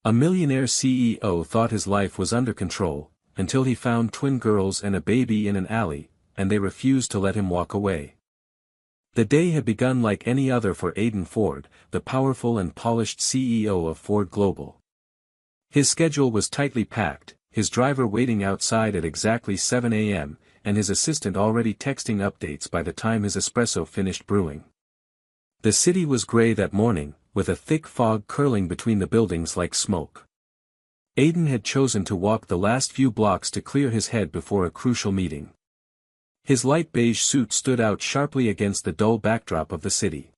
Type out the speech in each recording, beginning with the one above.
A millionaire CEO thought his life was under control, until he found twin girls and a baby in an alley, and they refused to let him walk away. The day had begun like any other for Aidan Ford, the powerful and polished CEO of Ford Global. His schedule was tightly packed, his driver waiting outside at exactly 7 a.m., and his assistant already texting updates by the time his espresso finished brewing. The city was gray that morning, with a thick fog curling between the buildings like smoke. Aidan had chosen to walk the last few blocks to clear his head before a crucial meeting. His light beige suit stood out sharply against the dull backdrop of the city.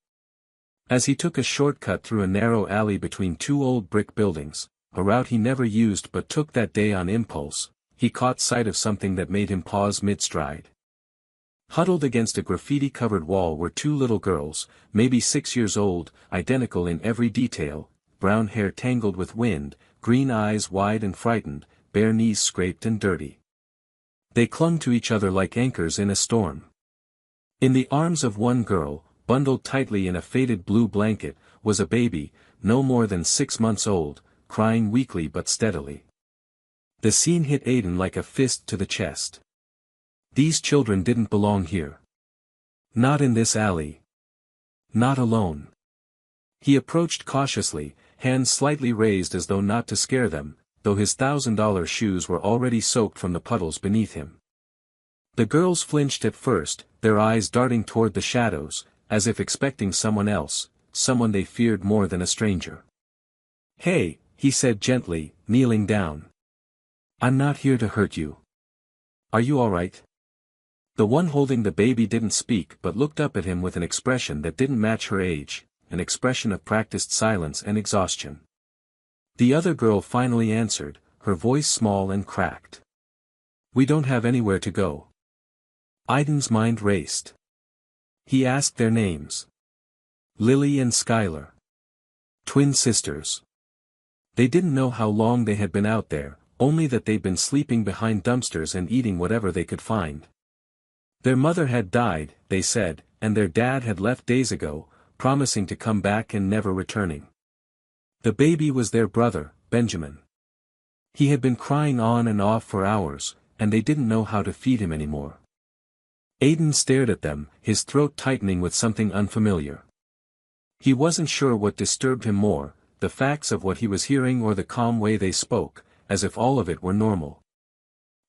As he took a shortcut through a narrow alley between two old brick buildings, a route he never used but took that day on impulse, he caught sight of something that made him pause mid-stride. Huddled against a graffiti-covered wall were two little girls, maybe 6 years old, identical in every detail, brown hair tangled with wind, green eyes wide and frightened, bare knees scraped and dirty. They clung to each other like anchors in a storm. In the arms of one girl, bundled tightly in a faded blue blanket, was a baby, no more than 6 months old, crying weakly but steadily. The scene hit Aidan like a fist to the chest. These children didn't belong here. Not in this alley. Not alone. He approached cautiously, hands slightly raised as though not to scare them, though his $1,000 shoes were already soaked from the puddles beneath him. The girls flinched at first, their eyes darting toward the shadows, as if expecting someone else, someone they feared more than a stranger. "Hey," he said gently, kneeling down. "I'm not here to hurt you. Are you all right?" The one holding the baby didn't speak but looked up at him with an expression that didn't match her age, an expression of practiced silence and exhaustion. The other girl finally answered, her voice small and cracked. "We don't have anywhere to go." Aidan's mind raced. He asked their names. Lily and Skylar. Twin sisters. They didn't know how long they had been out there, only that they'd been sleeping behind dumpsters and eating whatever they could find. Their mother had died, they said, and their dad had left days ago, promising to come back and never returning. The baby was their brother, Benjamin. He had been crying on and off for hours, and they didn't know how to feed him anymore. Aidan stared at them, his throat tightening with something unfamiliar. He wasn't sure what disturbed him more, the facts of what he was hearing or the calm way they spoke, as if all of it were normal.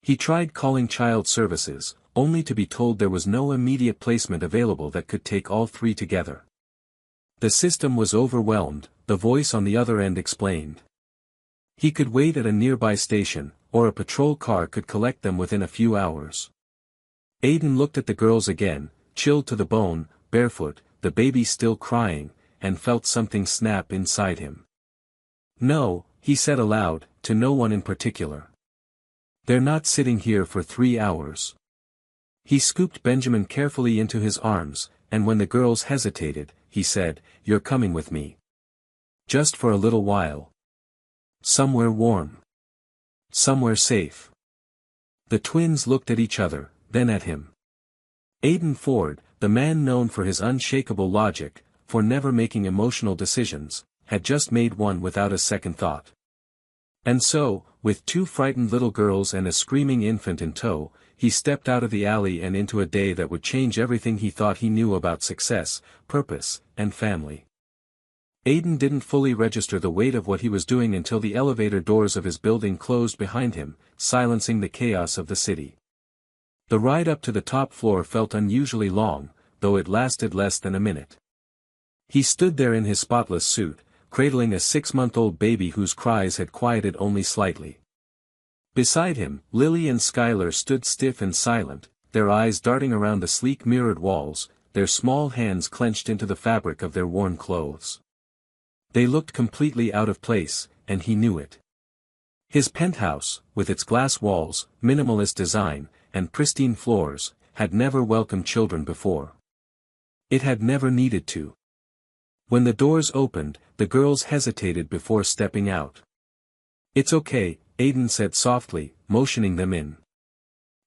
He tried calling child services, only to be told there was no immediate placement available that could take all three together. The system was overwhelmed, the voice on the other end explained. He could wait at a nearby station, or a patrol car could collect them within a few hours. Aidan looked at the girls again, chilled to the bone, barefoot, the baby still crying, and felt something snap inside him. "No," he said aloud, to no one in particular. "They're not sitting here for 3 hours." He scooped Benjamin carefully into his arms, and when the girls hesitated, he said, "You're coming with me. Just for a little while. Somewhere warm. Somewhere safe." The twins looked at each other, then at him. Aidan Ford, the man known for his unshakable logic, for never making emotional decisions, had just made one without a second thought. And so, with 2 frightened little girls and a screaming infant in tow, he stepped out of the alley and into a day that would change everything he thought he knew about success, purpose, and family. Aidan didn't fully register the weight of what he was doing until the elevator doors of his building closed behind him, silencing the chaos of the city. The ride up to the top floor felt unusually long, though it lasted less than a minute. He stood there in his spotless suit, cradling a 6-month-old baby whose cries had quieted only slightly. Beside him, Lily and Skylar stood stiff and silent, their eyes darting around the sleek mirrored walls, their small hands clenched into the fabric of their worn clothes. They looked completely out of place, and he knew it. His penthouse, with its glass walls, minimalist design, and pristine floors, had never welcomed children before. It had never needed to. When the doors opened, the girls hesitated before stepping out. "It's okay," Aidan said softly, motioning them in.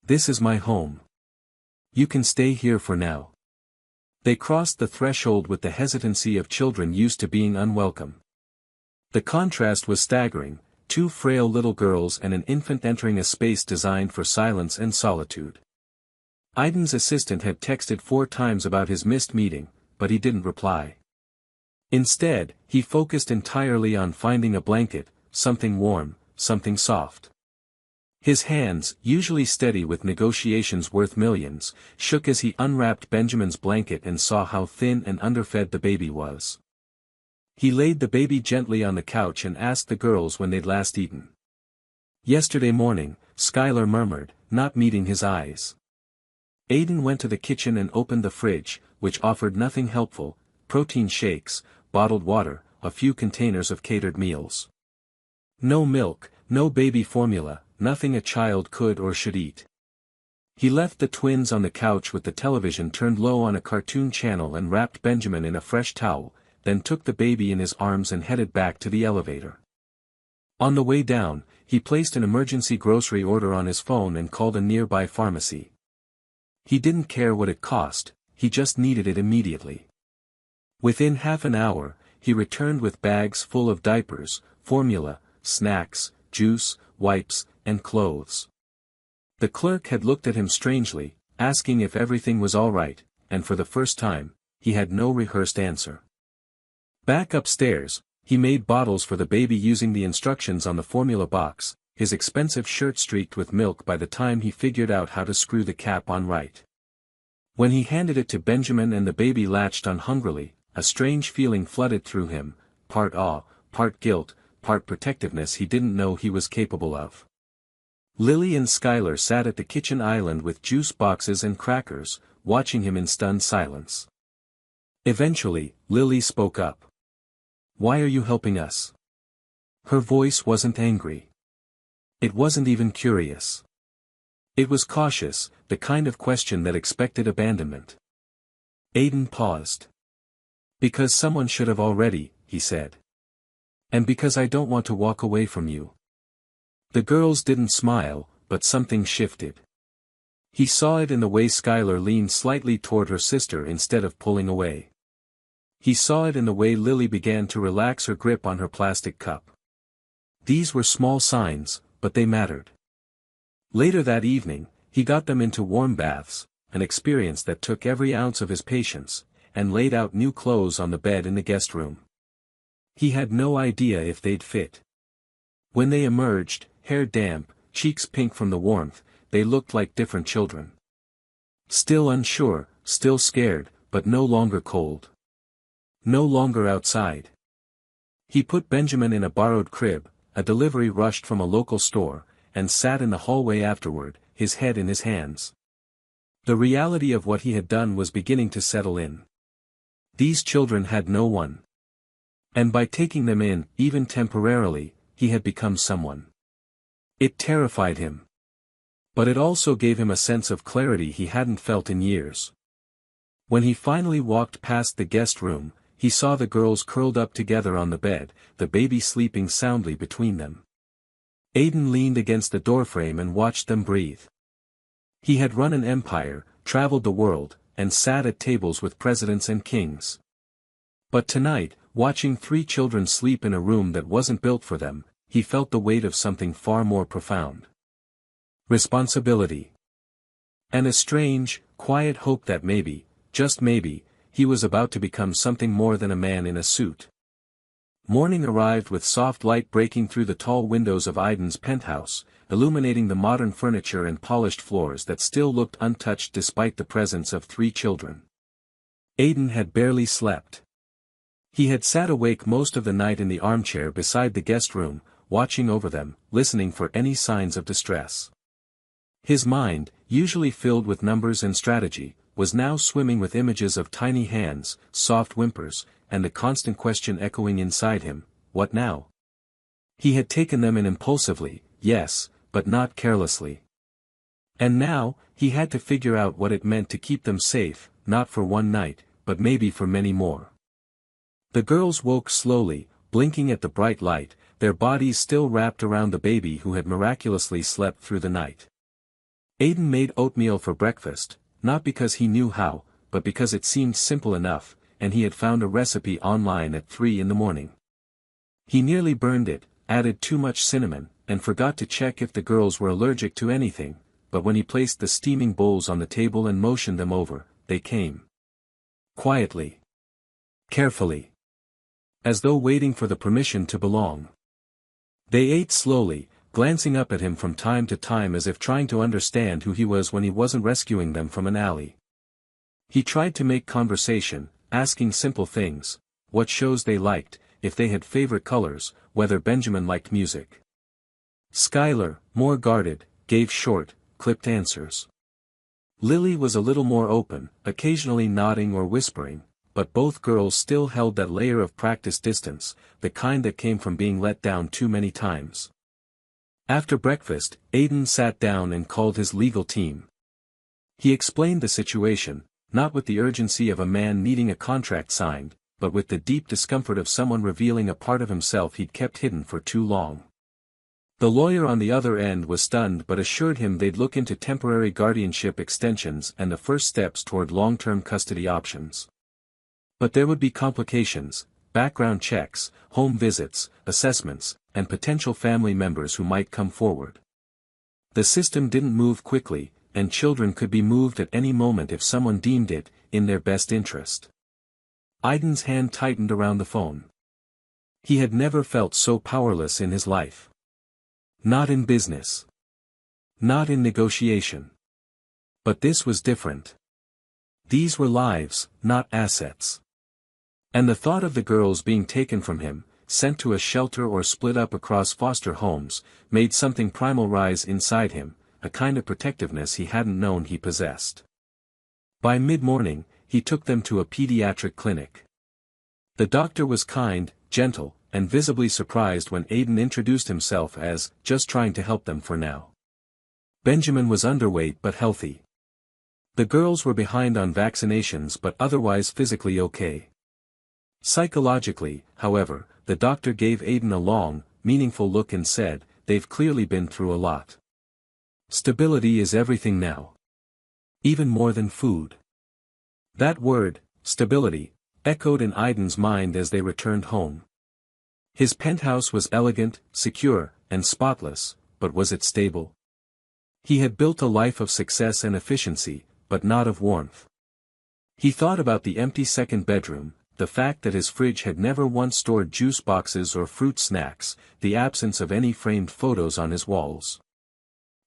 "This is my home. You can stay here for now." They crossed the threshold with the hesitancy of children used to being unwelcome. The contrast was staggering, two frail little girls and an infant entering a space designed for silence and solitude. Aiden's assistant had texted 4 times about his missed meeting, but he didn't reply. Instead, he focused entirely on finding a blanket, something warm, something soft. His hands, usually steady with negotiations worth millions, shook as he unwrapped Benjamin's blanket and saw how thin and underfed the baby was. He laid the baby gently on the couch and asked the girls when they'd last eaten. "Yesterday morning," Skylar murmured, not meeting his eyes. Aiden went to the kitchen and opened the fridge, which offered nothing helpful: protein shakes, bottled water, a few containers of catered meals. No milk, no baby formula, nothing a child could or should eat. He left the twins on the couch with the television turned low on a cartoon channel and wrapped Benjamin in a fresh towel, then took the baby in his arms and headed back to the elevator. On the way down, he placed an emergency grocery order on his phone and called a nearby pharmacy. He didn't care what it cost, he just needed it immediately. Within half an hour, he returned with bags full of diapers, formula, snacks, juice, wipes, and clothes. The clerk had looked at him strangely, asking if everything was all right, and for the first time, he had no rehearsed answer. Back upstairs, he made bottles for the baby using the instructions on the formula box, his expensive shirt streaked with milk by the time he figured out how to screw the cap on right. When he handed it to Benjamin and the baby latched on hungrily, a strange feeling flooded through him, part awe, part guilt, part protectiveness he didn't know he was capable of. Lily and Skylar sat at the kitchen island with juice boxes and crackers, watching him in stunned silence. Eventually, Lily spoke up. "Why are you helping us?" Her voice wasn't angry. It wasn't even curious. It was cautious, the kind of question that expected abandonment. Aiden paused. "Because someone should have already," he said. "And because I don't want to walk away from you." The girls didn't smile, but something shifted. He saw it in the way Skylar leaned slightly toward her sister instead of pulling away. He saw it in the way Lily began to relax her grip on her plastic cup. These were small signs, but they mattered. Later that evening, he got them into warm baths, an experience that took every ounce of his patience, and laid out new clothes on the bed in the guest room. He had no idea if they'd fit. When they emerged, hair damp, cheeks pink from the warmth, they looked like different children. Still unsure, still scared, but no longer cold. No longer outside. He put Benjamin in a borrowed crib, a delivery rushed from a local store, and sat in the hallway afterward, his head in his hands. The reality of what he had done was beginning to settle in. These children had no one. And by taking them in, even temporarily, he had become someone. It terrified him. But it also gave him a sense of clarity he hadn't felt in years. When he finally walked past the guest room, he saw the girls curled up together on the bed, the baby sleeping soundly between them. Aiden leaned against the doorframe and watched them breathe. He had run an empire, traveled the world, and sat at tables with presidents and kings. But tonight, watching 3 children sleep in a room that wasn't built for them, he felt the weight of something far more profound. Responsibility. And a strange, quiet hope that maybe, just maybe, he was about to become something more than a man in a suit. Morning arrived with soft light breaking through the tall windows of Aiden's penthouse, illuminating the modern furniture and polished floors that still looked untouched despite the presence of 3 children. Aiden had barely slept. He had sat awake most of the night in the armchair beside the guest room, watching over them, listening for any signs of distress. His mind, usually filled with numbers and strategy, was now swimming with images of tiny hands, soft whimpers, and the constant question echoing inside him, what now? He had taken them in impulsively, yes, but not carelessly. And now, he had to figure out what it meant to keep them safe, not for one night, but maybe for many more. The girls woke slowly, blinking at the bright light, their bodies still wrapped around the baby who had miraculously slept through the night. Aiden made oatmeal for breakfast, not because he knew how, but because it seemed simple enough, and he had found a recipe online at 3 in the morning. He nearly burned it, added too much cinnamon, and forgot to check if the girls were allergic to anything, but when he placed the steaming bowls on the table and motioned them over, they came. Quietly. Carefully. As though waiting for the permission to belong. They ate slowly, glancing up at him from time to time as if trying to understand who he was when he wasn't rescuing them from an alley. He tried to make conversation, asking simple things, what shows they liked, if they had favorite colors, whether Benjamin liked music. Skylar, more guarded, gave short, clipped answers. Lily was a little more open, occasionally nodding or whispering, but both girls still held that layer of practice distance, the kind that came from being let down too many times. After breakfast, Aiden sat down and called his legal team. He explained the situation, not with the urgency of a man needing a contract signed, but with the deep discomfort of someone revealing a part of himself he'd kept hidden for too long. The lawyer on the other end was stunned but assured him they'd look into temporary guardianship extensions and the first steps toward long-term custody options. But there would be complications, background checks, home visits, assessments, and potential family members who might come forward. The system didn't move quickly, and children could be moved at any moment if someone deemed it in their best interest. Aiden's hand tightened around the phone. He had never felt so powerless in his life. Not in business. Not in negotiation. But this was different. These were lives, not assets. And the thought of the girls being taken from him, sent to a shelter or split up across foster homes, made something primal rise inside him, a kind of protectiveness he hadn't known he possessed. By mid-morning, he took them to a pediatric clinic. The doctor was kind, gentle, and visibly surprised when Aiden introduced himself as just trying to help them for now. Benjamin was underweight but healthy. The girls were behind on vaccinations but otherwise physically okay. Psychologically, however, the doctor gave Aiden a long, meaningful look and said, "They've clearly been through a lot. Stability is everything now. Even more than food." That word, stability, echoed in Aiden's mind as they returned home. His penthouse was elegant, secure, and spotless, but was it stable? He had built a life of success and efficiency, but not of warmth. He thought about the empty second bedroom, the fact that his fridge had never once stored juice boxes or fruit snacks, the absence of any framed photos on his walls.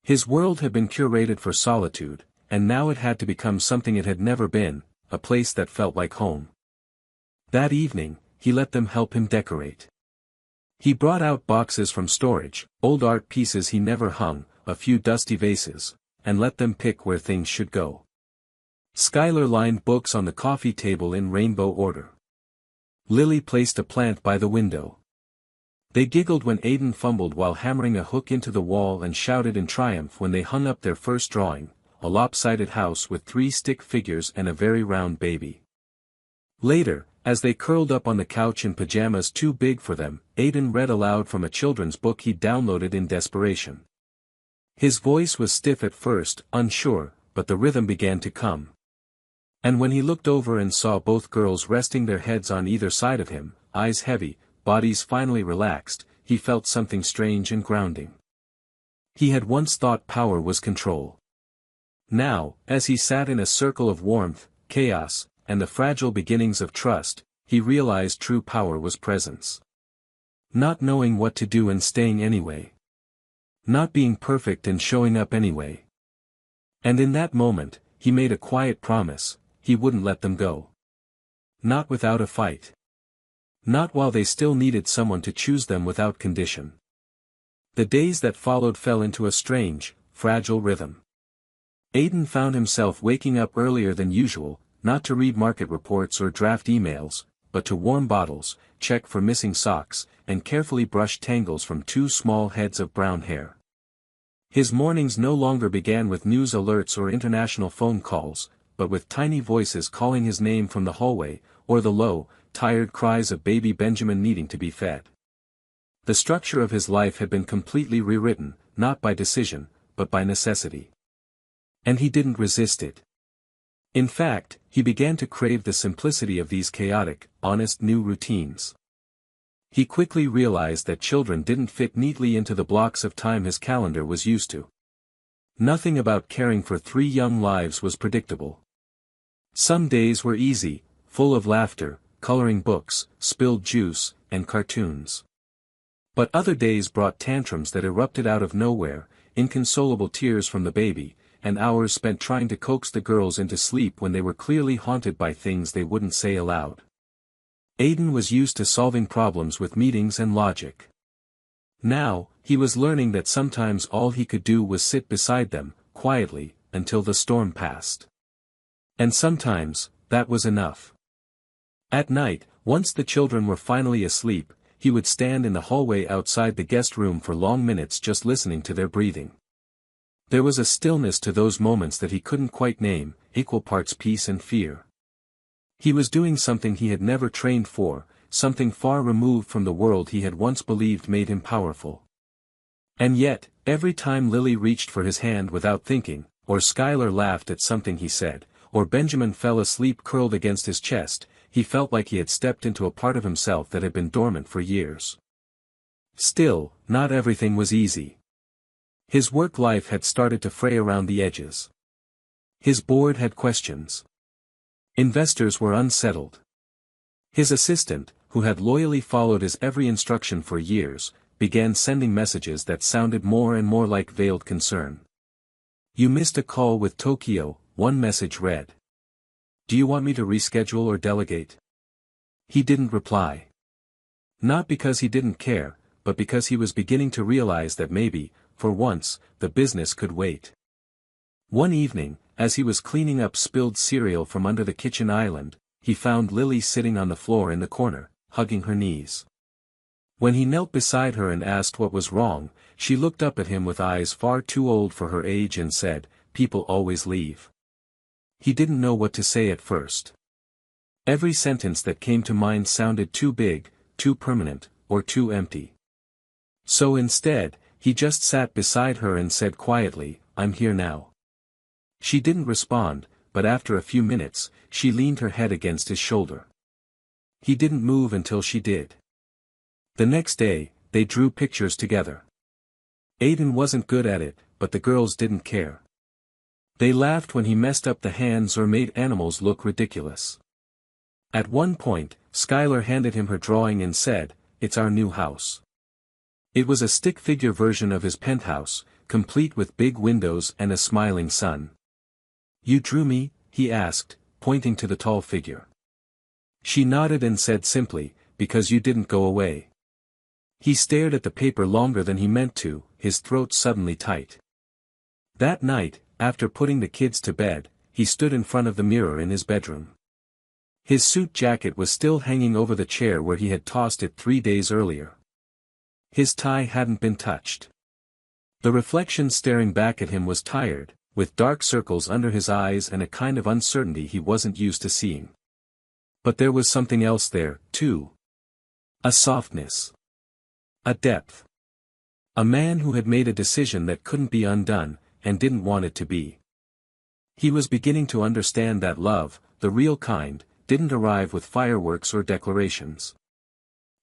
His world had been curated for solitude, and now it had to become something it had never been, a place that felt like home. That evening, he let them help him decorate. He brought out boxes from storage, old art pieces he never hung, a few dusty vases, and let them pick where things should go. Skylar lined books on the coffee table in rainbow order. Lily placed a plant by the window. They giggled when Aiden fumbled while hammering a hook into the wall and shouted in triumph when they hung up their first drawing, a lopsided house with 3 stick figures and a very round baby. Later, as they curled up on the couch in pajamas too big for them, Aiden read aloud from a children's book he'd downloaded in desperation. His voice was stiff at first, unsure, but the rhythm began to come. And when he looked over and saw both girls resting their heads on either side of him, eyes heavy, bodies finally relaxed, he felt something strange and grounding. He had once thought power was control. Now, as he sat in a circle of warmth, chaos, and the fragile beginnings of trust, he realized true power was presence. Not knowing what to do and staying anyway. Not being perfect and showing up anyway. And in that moment, he made a quiet promise, he wouldn't let them go. Not without a fight. Not while they still needed someone to choose them without condition. The days that followed fell into a strange, fragile rhythm. Aiden found himself waking up earlier than usual, not to read market reports or draft emails, but to warm bottles, check for missing socks, and carefully brush tangles from 2 small heads of brown hair. His mornings no longer began with news alerts or international phone calls, but with tiny voices calling his name from the hallway, or the low, tired cries of baby Benjamin needing to be fed. The structure of his life had been completely rewritten, not by decision, but by necessity. And he didn't resist it. In fact, he began to crave the simplicity of these chaotic, honest new routines. He quickly realized that children didn't fit neatly into the blocks of time his calendar was used to. Nothing about caring for 3 young lives was predictable. Some days were easy, full of laughter, coloring books, spilled juice, and cartoons. But other days brought tantrums that erupted out of nowhere, inconsolable tears from the baby, and hours spent trying to coax the girls into sleep when they were clearly haunted by things they wouldn't say aloud. Aiden was used to solving problems with meetings and logic. Now, he was learning that sometimes all he could do was sit beside them, quietly, until the storm passed. And sometimes, that was enough. At night, once the children were finally asleep, he would stand in the hallway outside the guest room for long minutes just listening to their breathing. There was a stillness to those moments that he couldn't quite name, equal parts peace and fear. He was doing something he had never trained for, something far removed from the world he had once believed made him powerful. And yet, every time Lily reached for his hand without thinking, or Skylar laughed at something he said, or Benjamin fell asleep curled against his chest, he felt like he had stepped into a part of himself that had been dormant for years. Still, not everything was easy. His work life had started to fray around the edges. His board had questions. Investors were unsettled. His assistant, who had loyally followed his every instruction for years, began sending messages that sounded more and more like veiled concern. "You missed a call with Tokyo," one message read. "Do you want me to reschedule or delegate?" He didn't reply. Not because he didn't care, but because he was beginning to realize that maybe, for once, the business could wait. One evening, as he was cleaning up spilled cereal from under the kitchen island, he found Lily sitting on the floor in the corner, hugging her knees. When he knelt beside her and asked what was wrong, she looked up at him with eyes far too old for her age and said, "People always leave." He didn't know what to say at first. Every sentence that came to mind sounded too big, too permanent, or too empty. So instead, he just sat beside her and said quietly, "I'm here now." She didn't respond, but after a few minutes, she leaned her head against his shoulder. He didn't move until she did. The next day, they drew pictures together. Aiden wasn't good at it, but the girls didn't care. They laughed when he messed up the hands or made animals look ridiculous. At one point, Skylar handed him her drawing and said, "It's our new house." It was a stick figure version of his penthouse, complete with big windows and a smiling sun. "You drew me?" he asked, pointing to the tall figure. She nodded and said simply, "Because you didn't go away." He stared at the paper longer than he meant to, his throat suddenly tight. That night, after putting the kids to bed, he stood in front of the mirror in his bedroom. His suit jacket was still hanging over the chair where he had tossed it 3 days earlier. His tie hadn't been touched. The reflection staring back at him was tired, with dark circles under his eyes and a kind of uncertainty he wasn't used to seeing. But there was something else there, too. A softness. A depth. A man who had made a decision that couldn't be undone, and didn't want it to be. He was beginning to understand that love, the real kind, didn't arrive with fireworks or declarations.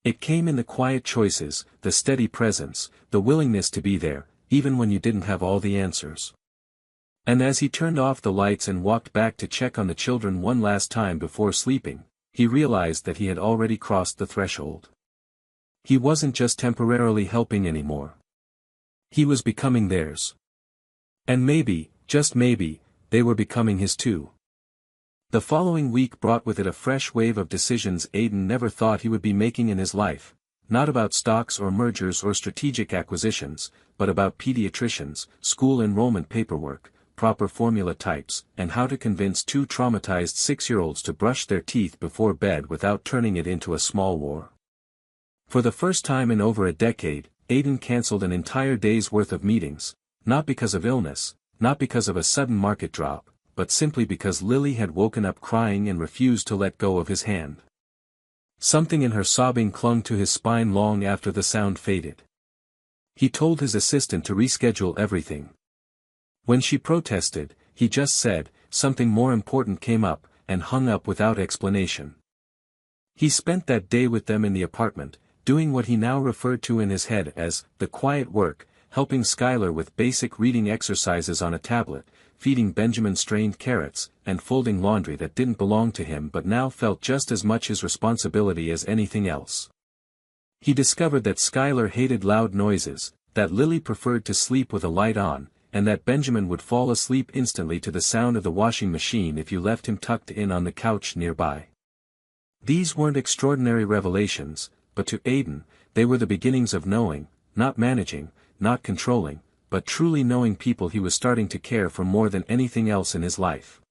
It came in the quiet choices, the steady presence, the willingness to be there, even when you didn't have all the answers. And as he turned off the lights and walked back to check on the children one last time before sleeping, he realized that he had already crossed the threshold. He wasn't just temporarily helping anymore. He was becoming theirs. And maybe, just maybe, they were becoming his too. The following week brought with it a fresh wave of decisions Aiden never thought he would be making in his life, not about stocks or mergers or strategic acquisitions, but about pediatricians, school enrollment paperwork, proper formula types, and how to convince 2 traumatized 6-year-olds to brush their teeth before bed without turning it into a small war. For the first time in over a decade, Aiden canceled an entire day's worth of meetings, not because of illness, not because of a sudden market drop, but simply because Lily had woken up crying and refused to let go of his hand. Something in her sobbing clung to his spine long after the sound faded. He told his assistant to reschedule everything. When she protested, he just said, "Something more important came up," and hung up without explanation. He spent that day with them in the apartment, doing what he now referred to in his head as the quiet work, helping Skylar with basic reading exercises on a tablet, feeding Benjamin strained carrots, and folding laundry that didn't belong to him but now felt just as much his responsibility as anything else. He discovered that Skylar hated loud noises, that Lily preferred to sleep with a light on, and that Benjamin would fall asleep instantly to the sound of the washing machine if you left him tucked in on the couch nearby. These weren't extraordinary revelations, but to Aidan, they were the beginnings of knowing, not managing, not controlling, but truly knowing people he was starting to care for more than anything else in his life.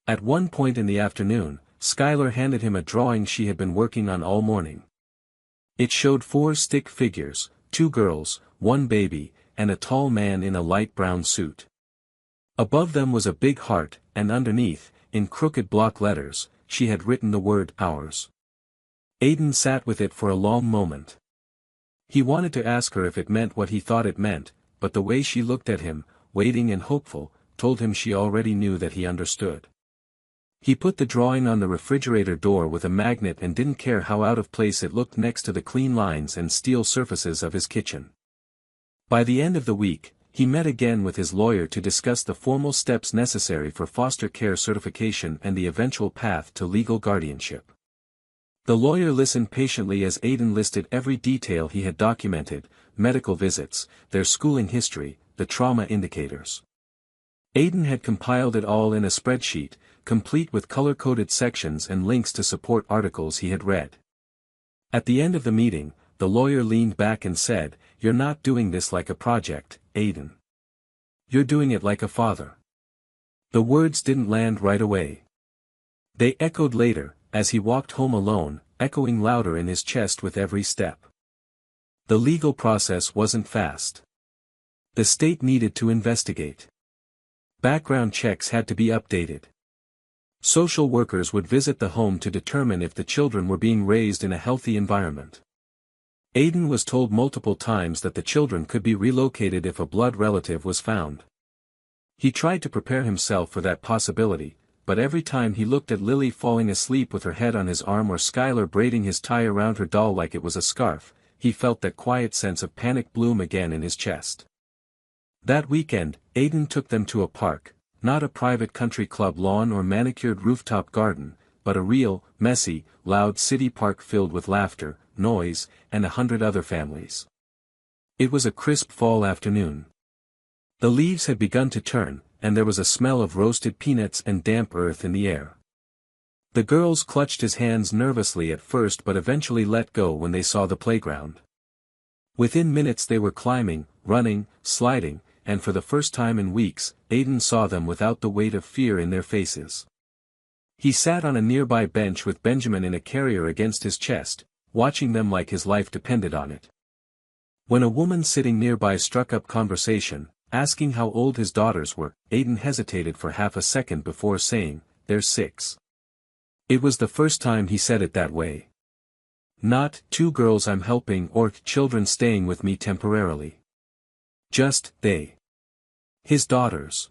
At one point in the afternoon, Skylar handed him a drawing she had been working on all morning. It showed 4 stick figures, 2 girls, 1 baby, and a tall man in a light brown suit. Above them was a big heart, and underneath, in crooked block letters, she had written the word ours. Aidan sat with it for a long moment. He wanted to ask her if it meant what he thought it meant, but the way she looked at him, waiting and hopeful, told him she already knew that he understood. He put the drawing on the refrigerator door with a magnet and didn't care how out of place it looked next to the clean lines and steel surfaces of his kitchen. By the end of the week, he met again with his lawyer to discuss the formal steps necessary for foster care certification and the eventual path to legal guardianship. The lawyer listened patiently as Aidan listed every detail he had documented: medical visits, their schooling history, the trauma indicators. Aidan had compiled it all in a spreadsheet, complete with color-coded sections and links to support articles he had read. At the end of the meeting, the lawyer leaned back and said, "You're not doing this like a project, Aidan. You're doing it like a father." The words didn't land right away. They echoed later, as he walked home alone, echoing louder in his chest with every step. The legal process wasn't fast. The state needed to investigate. Background checks had to be updated. Social workers would visit the home to determine if the children were being raised in a healthy environment. Aidan was told multiple times that the children could be relocated if a blood relative was found. He tried to prepare himself for that possibility, but every time he looked at Lily falling asleep with her head on his arm or Skylar braiding his tie around her doll like it was a scarf, he felt that quiet sense of panic bloom again in his chest. That weekend, Aidan took them to a park, not a private country club lawn or manicured rooftop garden, but a real, messy, loud city park filled with laughter, noise, and 100 other families. It was a crisp fall afternoon. The leaves had begun to turn, and there was a smell of roasted peanuts and damp earth in the air. The girls clutched his hands nervously at first but eventually let go when they saw the playground. Within minutes they were climbing, running, sliding, and for the first time in weeks, Aidan saw them without the weight of fear in their faces. He sat on a nearby bench with Benjamin in a carrier against his chest, watching them like his life depended on it. When a woman sitting nearby struck up conversation, asking how old his daughters were, Aidan hesitated for half a second before saying, "They're 6. It was the first time he said it that way. Not, "2 girls I'm helping" or "children staying with me temporarily." Just, "they." His daughters.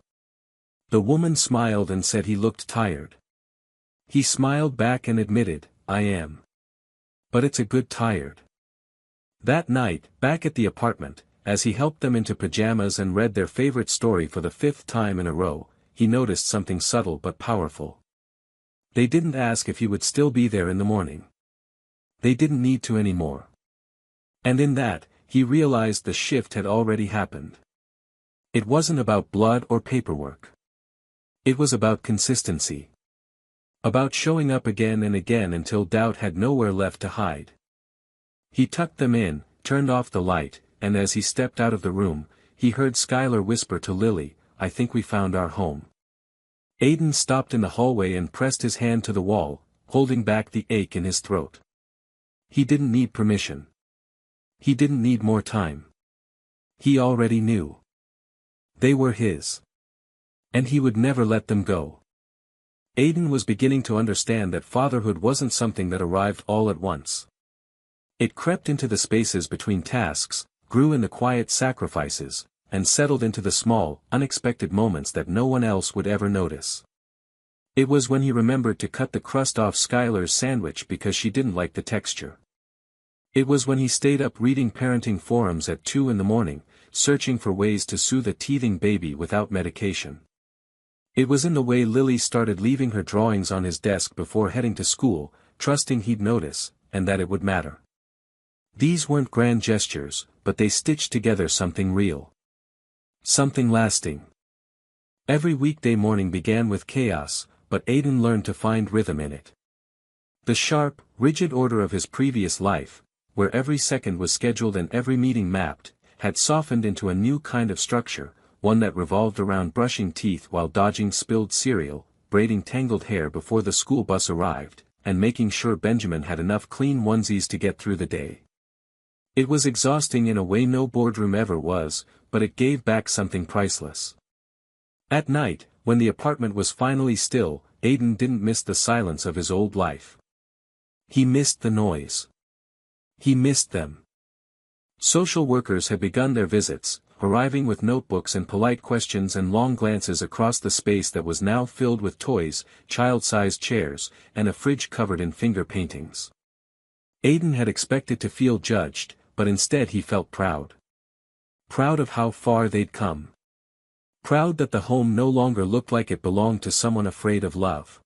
The woman smiled and said he looked tired. He smiled back and admitted, "I am. But it's a good tired." That night, back at the apartment, as he helped them into pajamas and read their favorite story for the 5th time in a row, he noticed something subtle but powerful. They didn't ask if he would still be there in the morning. They didn't need to anymore. And in that, he realized the shift had already happened. It wasn't about blood or paperwork. It was about consistency. About showing up again and again until doubt had nowhere left to hide. He tucked them in, turned off the light, and as he stepped out of the room, he heard Skylar whisper to Lily, "I think we found our home." Aidan stopped in the hallway and pressed his hand to the wall, holding back the ache in his throat. He didn't need permission. He didn't need more time. He already knew. They were his. And he would never let them go. Aidan was beginning to understand that fatherhood wasn't something that arrived all at once. It crept into the spaces between tasks, grew in the quiet sacrifices, and settled into the small, unexpected moments that no one else would ever notice. It was when he remembered to cut the crust off Skylar's sandwich because she didn't like the texture. It was when he stayed up reading parenting forums at 2 in the morning, searching for ways to soothe a teething baby without medication. It was in the way Lily started leaving her drawings on his desk before heading to school, trusting he'd notice, and that it would matter. These weren't grand gestures, but they stitched together something real. Something lasting. Every weekday morning began with chaos, but Aiden learned to find rhythm in it. The sharp, rigid order of his previous life, where every second was scheduled and every meeting mapped, had softened into a new kind of structure, one that revolved around brushing teeth while dodging spilled cereal, braiding tangled hair before the school bus arrived, and making sure Benjamin had enough clean onesies to get through the day. It was exhausting in a way no boardroom ever was, but it gave back something priceless. At night, when the apartment was finally still, Aiden didn't miss the silence of his old life. He missed the noise. He missed them. Social workers had begun their visits, arriving with notebooks and polite questions and long glances across the space that was now filled with toys, child-sized chairs, and a fridge covered in finger paintings. Aiden had expected to feel judged, but instead he felt proud. Proud of how far they'd come. Proud that the home no longer looked like it belonged to someone afraid of love.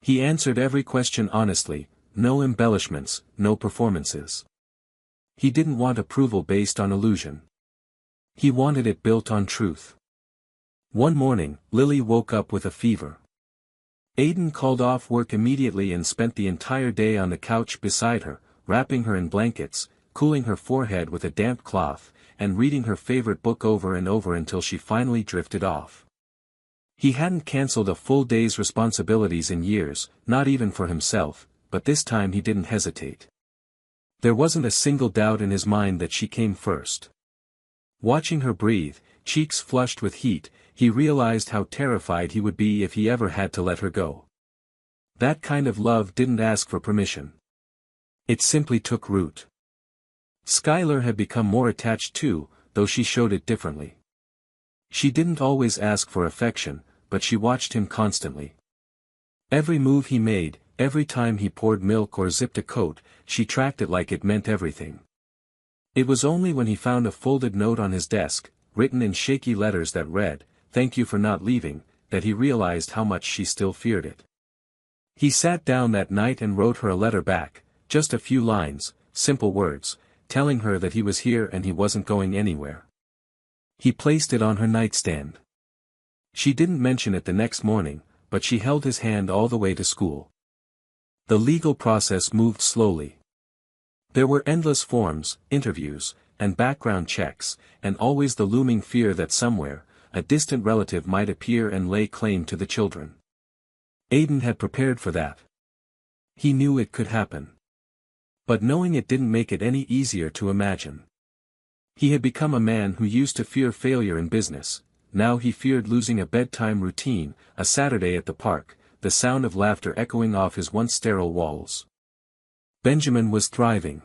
He answered every question honestly, no embellishments, no performances. He didn't want approval based on illusion. He wanted it built on truth. One morning, Lily woke up with a fever. Aiden called off work immediately and spent the entire day on the couch beside her, wrapping her in blankets, cooling her forehead with a damp cloth, and reading her favorite book over and over until she finally drifted off. He hadn't cancelled a full day's responsibilities in years, not even for himself, but this time he didn't hesitate. There wasn't a single doubt in his mind that she came first. Watching her breathe, cheeks flushed with heat, he realized how terrified he would be if he ever had to let her go. That kind of love didn't ask for permission. It simply took root. Skylar had become more attached too, though she showed it differently. She didn't always ask for affection, but she watched him constantly. Every move he made, every time he poured milk or zipped a coat, she tracked it like it meant everything. It was only when he found a folded note on his desk, written in shaky letters that read, "Thank you for not leaving," that he realized how much she still feared it. He sat down that night and wrote her a letter back, just a few lines, simple words, telling her that he was here and he wasn't going anywhere. He placed it on her nightstand. She didn't mention it the next morning, but she held his hand all the way to school. The legal process moved slowly. There were endless forms, interviews, and background checks, and always the looming fear that somewhere, a distant relative might appear and lay claim to the children. Aiden had prepared for that. He knew it could happen. But knowing it didn't make it any easier to imagine. He had become a man who used to fear failure in business. Now he feared losing a bedtime routine, a Saturday at the park, the sound of laughter echoing off his once sterile walls. Benjamin was thriving.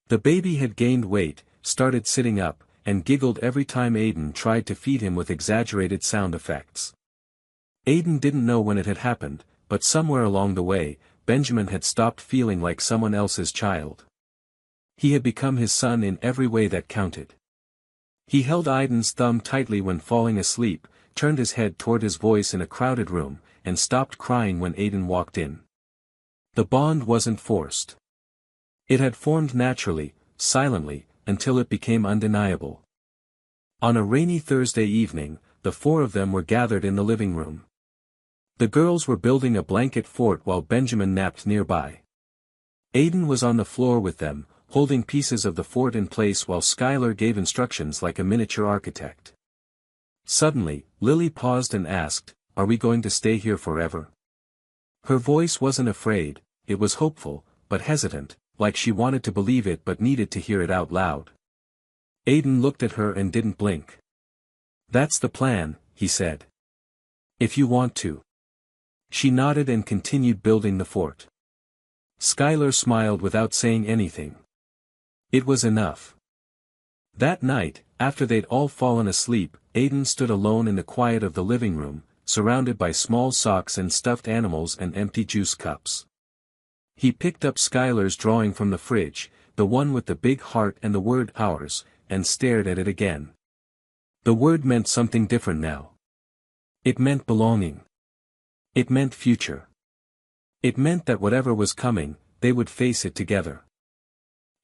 The baby had gained weight, started sitting up, and giggled every time Aiden tried to feed him with exaggerated sound effects. Aiden didn't know when it had happened, but somewhere along the way, Benjamin had stopped feeling like someone else's child. He had become his son in every way that counted. He held Aiden's thumb tightly when falling asleep, turned his head toward his voice in a crowded room, and stopped crying when Aiden walked in. The bond wasn't forced. It had formed naturally, silently, until it became undeniable. On a rainy Thursday evening, the four of them were gathered in the living room. The girls were building a blanket fort while Benjamin napped nearby. Aiden was on the floor with them, holding pieces of the fort in place while Skylar gave instructions like a miniature architect. Suddenly, Lily paused and asked, "Are we going to stay here forever?" Her voice wasn't afraid, it was hopeful, but hesitant, like she wanted to believe it but needed to hear it out loud. Aiden looked at her and didn't blink. "That's the plan," he said. "If you want to." She nodded and continued building the fort. Skylar smiled without saying anything. It was enough. That night, after they'd all fallen asleep, Aiden stood alone in the quiet of the living room, surrounded by small socks and stuffed animals and empty juice cups. He picked up Skylar's drawing from the fridge, the one with the big heart and the word ours, and stared at it again. The word meant something different now. It meant belonging. It meant future. It meant that whatever was coming, they would face it together.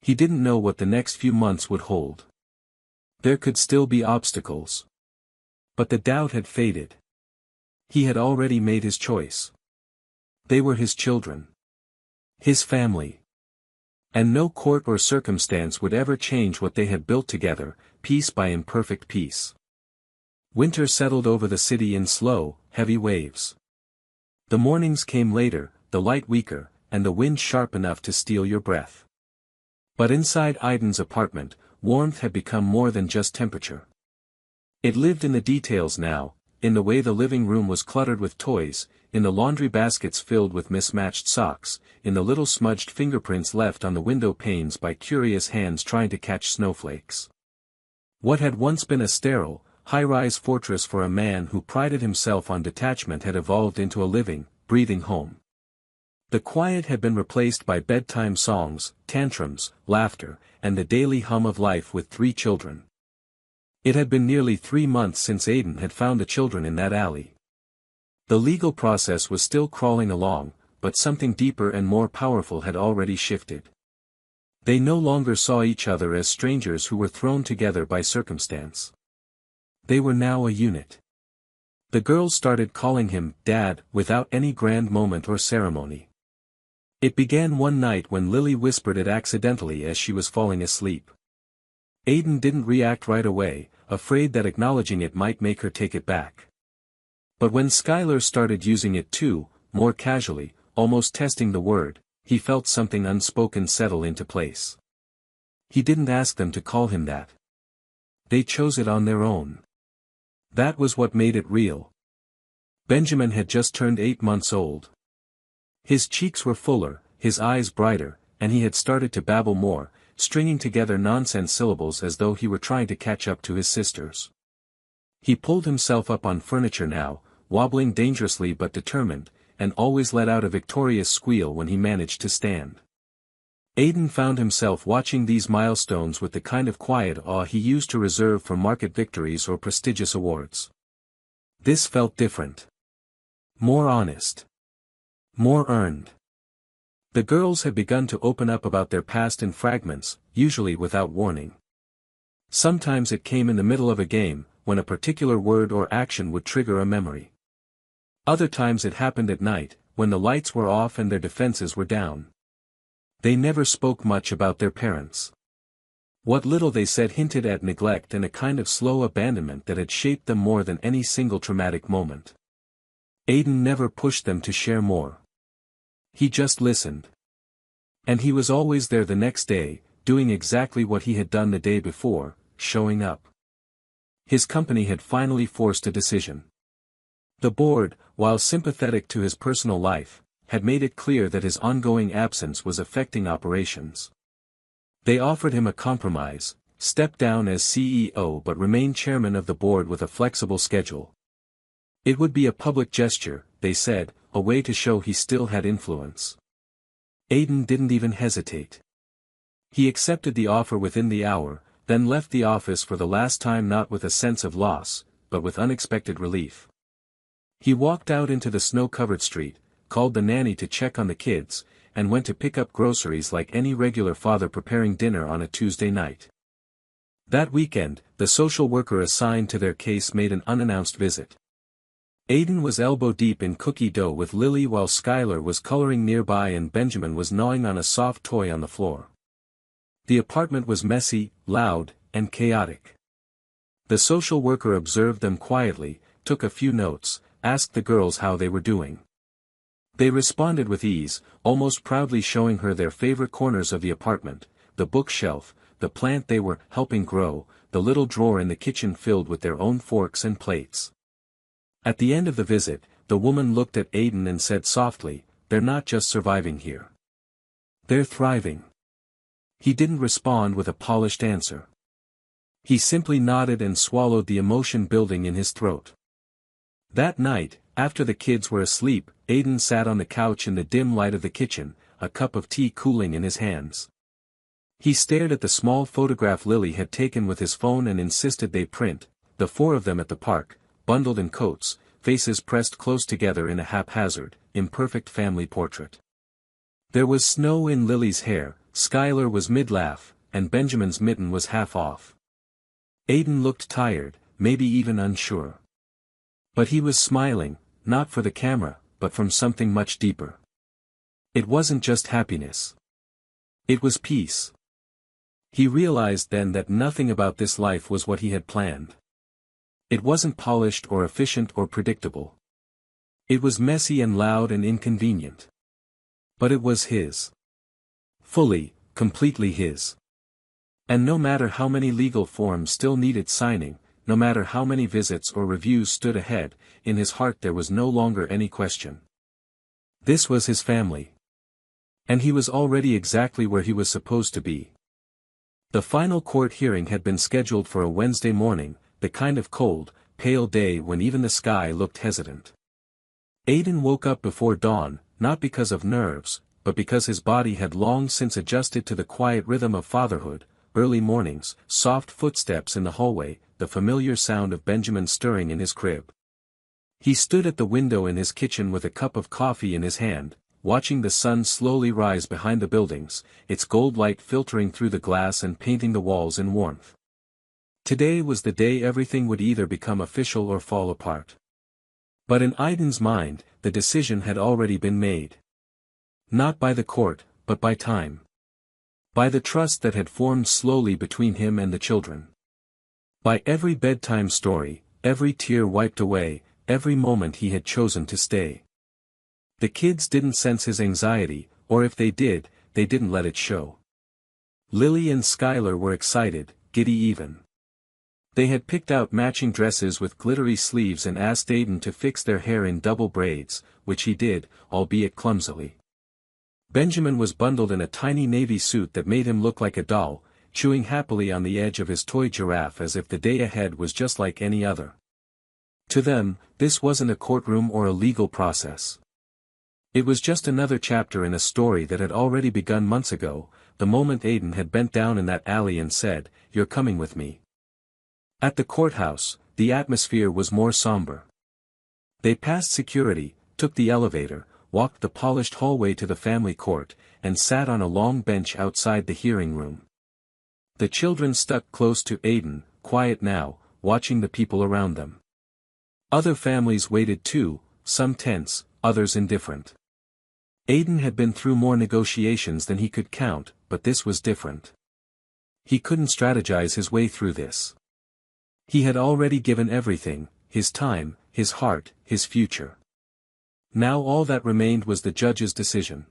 He didn't know what the next few months would hold. There could still be obstacles. But the doubt had faded. He had already made his choice. They were his children. His family. And no court or circumstance would ever change what they had built together, piece by imperfect piece. Winter settled over the city in slow, heavy waves. The mornings came later, the light weaker, and the wind sharp enough to steal your breath. But inside Aiden's apartment, warmth had become more than just temperature. It lived in the details now, in the way the living room was cluttered with toys, in the laundry baskets filled with mismatched socks, in the little smudged fingerprints left on the window panes by curious hands trying to catch snowflakes. What had once been a sterile, high-rise fortress for a man who prided himself on detachment had evolved into a living, breathing home. The quiet had been replaced by bedtime songs, tantrums, laughter, and the daily hum of life with 3 children. It had been nearly 3 months since Aiden had found the children in that alley. The legal process was still crawling along, but something deeper and more powerful had already shifted. They no longer saw each other as strangers who were thrown together by circumstance. They were now a unit. The girls started calling him Dad without any grand moment or ceremony. It began one night when Lily whispered it accidentally as she was falling asleep. Aiden didn't react right away, afraid that acknowledging it might make her take it back. But when Skylar started using it too, more casually, almost testing the word, he felt something unspoken settle into place. He didn't ask them to call him that. They chose it on their own. That was what made it real. Benjamin had just turned 8 months old. His cheeks were fuller, his eyes brighter, and he had started to babble more, stringing together nonsense syllables as though he were trying to catch up to his sisters. He pulled himself up on furniture now, wobbling dangerously but determined, and always let out a victorious squeal when he managed to stand. Aiden found himself watching these milestones with the kind of quiet awe he used to reserve for market victories or prestigious awards. This felt different. More honest. More earned. The girls had begun to open up about their past in fragments, usually without warning. Sometimes it came in the middle of a game, when a particular word or action would trigger a memory. Other times it happened at night, when the lights were off and their defenses were down. They never spoke much about their parents. What little they said hinted at neglect and a kind of slow abandonment that had shaped them more than any single traumatic moment. Aiden never pushed them to share more. He just listened. And he was always there the next day, doing exactly what he had done the day before, showing up. His company had finally forced a decision. The board, while sympathetic to his personal life, had made it clear that his ongoing absence was affecting operations. They offered him a compromise: step down as CEO but remain chairman of the board with a flexible schedule. It would be a public gesture, they said, a way to show he still had influence. Aiden didn't even hesitate. He accepted the offer within the hour, then left the office for the last time, not with a sense of loss, but with unexpected relief. He walked out into the snow-covered street, called the nanny to check on the kids, and went to pick up groceries like any regular father preparing dinner on a Tuesday night. That weekend, the social worker assigned to their case made an unannounced visit. Aiden was elbow-deep in cookie dough with Lily while Skylar was coloring nearby and Benjamin was gnawing on a soft toy on the floor. The apartment was messy, loud, and chaotic. The social worker observed them quietly, took a few notes, asked the girls how they were doing. They responded with ease, almost proudly showing her their favorite corners of the apartment: the bookshelf, the plant they were helping grow, the little drawer in the kitchen filled with their own forks and plates. At the end of the visit, the woman looked at Aiden and said softly, "They're not just surviving here. They're thriving." He didn't respond with a polished answer. He simply nodded and swallowed the emotion building in his throat. That night, after the kids were asleep, Aiden sat on the couch in the dim light of the kitchen, a cup of tea cooling in his hands. He stared at the small photograph Lily had taken with his phone and insisted they print, the four of them at the park, bundled in coats, faces pressed close together in a haphazard, imperfect family portrait. There was snow in Lily's hair, Skylar was mid-laugh, and Benjamin's mitten was half off. Aiden looked tired, maybe even unsure. But he was smiling, not for the camera, but from something much deeper. It wasn't just happiness. It was peace. He realized then that nothing about this life was what he had planned. It wasn't polished or efficient or predictable. It was messy and loud and inconvenient. But it was his. Fully, completely his. And no matter how many legal forms still needed signing, no matter how many visits or reviews stood ahead, in his heart there was no longer any question. This was his family. And he was already exactly where he was supposed to be. The final court hearing had been scheduled for a Wednesday morning, the kind of cold, pale day when even the sky looked hesitant. Aiden woke up before dawn, not because of nerves, but because his body had long since adjusted to the quiet rhythm of fatherhood, early mornings, soft footsteps in the hallway, the familiar sound of Benjamin stirring in his crib. He stood at the window in his kitchen with a cup of coffee in his hand, watching the sun slowly rise behind the buildings, its gold light filtering through the glass and painting the walls in warmth. Today was the day everything would either become official or fall apart. But in Aiden's mind, the decision had already been made. Not by the court, but by time. By the trust that had formed slowly between him and the children. By every bedtime story, every tear wiped away, every moment he had chosen to stay. The kids didn't sense his anxiety, or if they did, they didn't let it show. Lily and Skylar were excited, giddy even. They had picked out matching dresses with glittery sleeves and asked Aiden to fix their hair in double braids, which he did, albeit clumsily. Benjamin was bundled in a tiny navy suit that made him look like a doll, chewing happily on the edge of his toy giraffe as if the day ahead was just like any other. To them, this wasn't a courtroom or a legal process. It was just another chapter in a story that had already begun months ago, the moment Aiden had bent down in that alley and said, "You're coming with me." At the courthouse, the atmosphere was more somber. They passed security, took the elevator, walked the polished hallway to the family court, and sat on a long bench outside the hearing room. The children stuck close to Aiden, quiet now, watching the people around them. Other families waited too, some tense, others indifferent. Aiden had been through more negotiations than he could count, but this was different. He couldn't strategize his way through this. He had already given everything, his time, his heart, his future. Now all that remained was the judge's decision.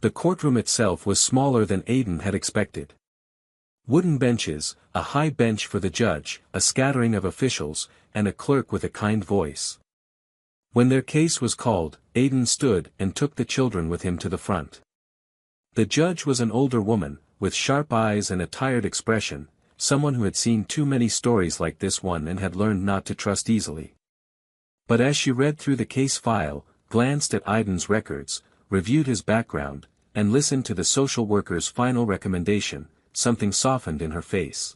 The courtroom itself was smaller than Aiden had expected. Wooden benches, a high bench for the judge, a scattering of officials, and a clerk with a kind voice. When their case was called, Aiden stood and took the children with him to the front. The judge was an older woman, with sharp eyes and a tired expression, someone who had seen too many stories like this one and had learned not to trust easily. But as she read through the case file, glanced at Aiden's records, reviewed his background, and listened to the social worker's final recommendation, something softened in her face.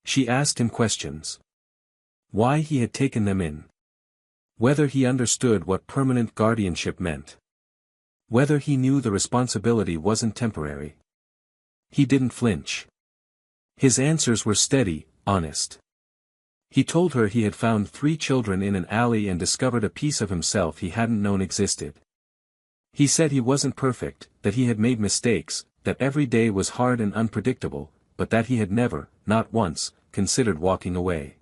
She asked him questions. Why he had taken them in. Whether he understood what permanent guardianship meant. Whether he knew the responsibility wasn't temporary. He didn't flinch. His answers were steady, honest. He told her he had found 3 children in an alley and discovered a piece of himself he hadn't known existed. He said he wasn't perfect, that he had made mistakes, that every day was hard and unpredictable, but that he had never, not once, considered walking away.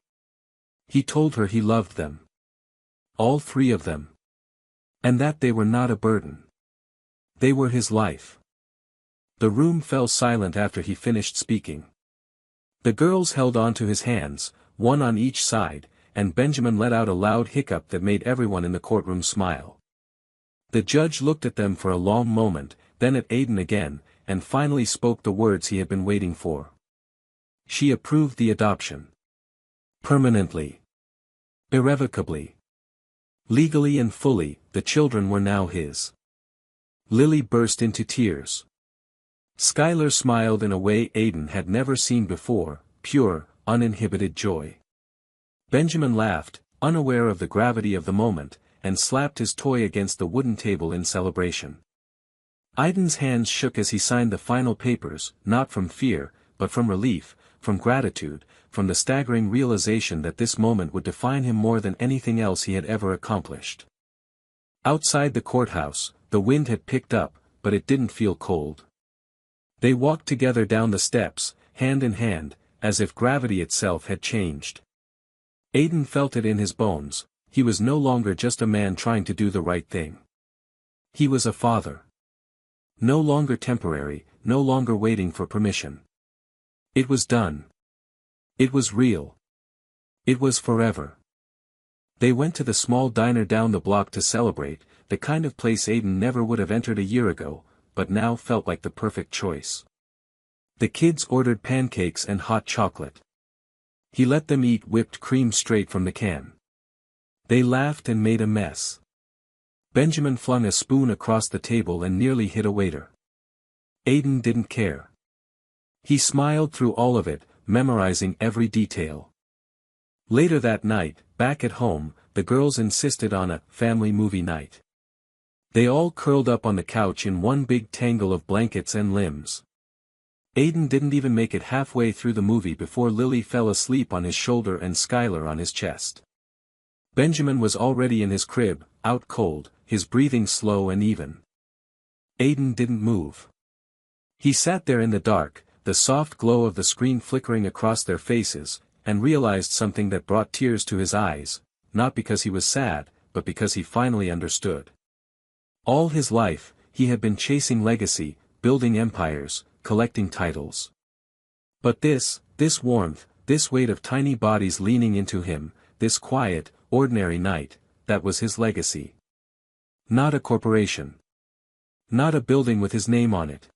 He told her he loved them. All 3 of them. And that they were not a burden. They were his life. The room fell silent after he finished speaking. The girls held on to his hands, one on each side, and Benjamin let out a loud hiccup that made everyone in the courtroom smile. The judge looked at them for a long moment, then at Aiden again, and finally spoke the words he had been waiting for. She approved the adoption. Permanently. Irrevocably. Legally and fully, the children were now his. Lily burst into tears. Skylar smiled in a way Aiden had never seen before, pure, uninhibited joy. Benjamin laughed, unaware of the gravity of the moment, and slapped his toy against the wooden table in celebration. Aiden's hands shook as he signed the final papers, not from fear, but from relief, from gratitude, from the staggering realization that this moment would define him more than anything else he had ever accomplished. Outside the courthouse, the wind had picked up, but it didn't feel cold. They walked together down the steps, hand in hand, as if gravity itself had changed. Aiden felt it in his bones. He was no longer just a man trying to do the right thing. He was a father. No longer temporary, no longer waiting for permission. It was done. It was real. It was forever. They went to the small diner down the block to celebrate, the kind of place Aiden never would have entered a year ago, but now felt like the perfect choice. The kids ordered pancakes and hot chocolate. He let them eat whipped cream straight from the can. They laughed and made a mess. Benjamin flung a spoon across the table and nearly hit a waiter. Aiden didn't care. He smiled through all of it, memorizing every detail. Later that night, back at home, the girls insisted on a family movie night. They all curled up on the couch in one big tangle of blankets and limbs. Aiden didn't even make it halfway through the movie before Lily fell asleep on his shoulder and Skylar on his chest. Benjamin was already in his crib, out cold, his breathing slow and even. Aiden didn't move. He sat there in the dark, the soft glow of the screen flickering across their faces, and realized something that brought tears to his eyes, not because he was sad, but because he finally understood. All his life, he had been chasing legacy, building empires, collecting titles. But this warmth, this weight of tiny bodies leaning into him, this quiet, ordinary night, that was his legacy. Not a corporation. Not a building with his name on it.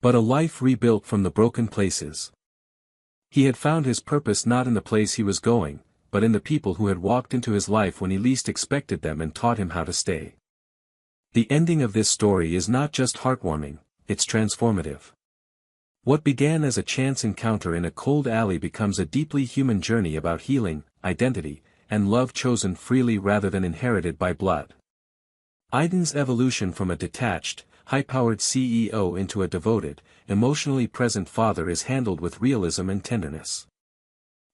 But a life rebuilt from the broken places. He had found his purpose not in the place he was going, but in the people who had walked into his life when he least expected them and taught him how to stay. The ending of this story is not just heartwarming, it's transformative. What began as a chance encounter in a cold alley becomes a deeply human journey about healing, identity, and love chosen freely rather than inherited by blood. Aiden's evolution from a detached, high-powered CEO into a devoted, emotionally present father is handled with realism and tenderness.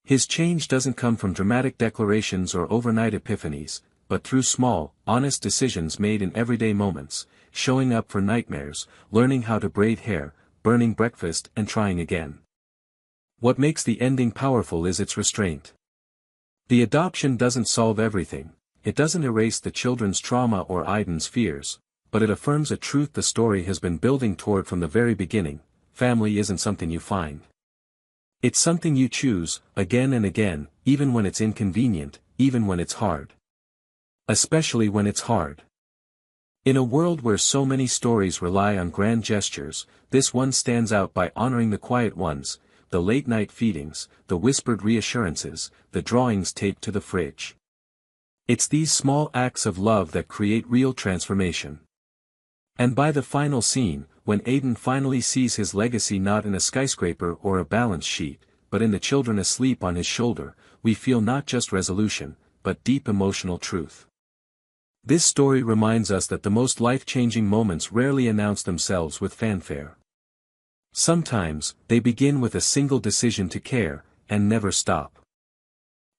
His change doesn't come from dramatic declarations or overnight epiphanies, but through small, honest decisions made in everyday moments, showing up for nightmares, learning how to braid hair, burning breakfast and trying again. What makes the ending powerful is its restraint. The adoption doesn't solve everything, it doesn't erase the children's trauma or Aiden's fears, but it affirms a truth the story has been building toward from the very beginning: family isn't something you find. It's something you choose, again and again, even when it's inconvenient, even when it's hard. Especially when it's hard. In a world where so many stories rely on grand gestures, this one stands out by honoring the quiet ones, the late-night feedings, the whispered reassurances, the drawings taped to the fridge. It's these small acts of love that create real transformation. And by the final scene, when Aiden finally sees his legacy not in a skyscraper or a balance sheet, but in the children asleep on his shoulder, we feel not just resolution, but deep emotional truth. This story reminds us that the most life-changing moments rarely announce themselves with fanfare. Sometimes, they begin with a single decision to care, and never stop.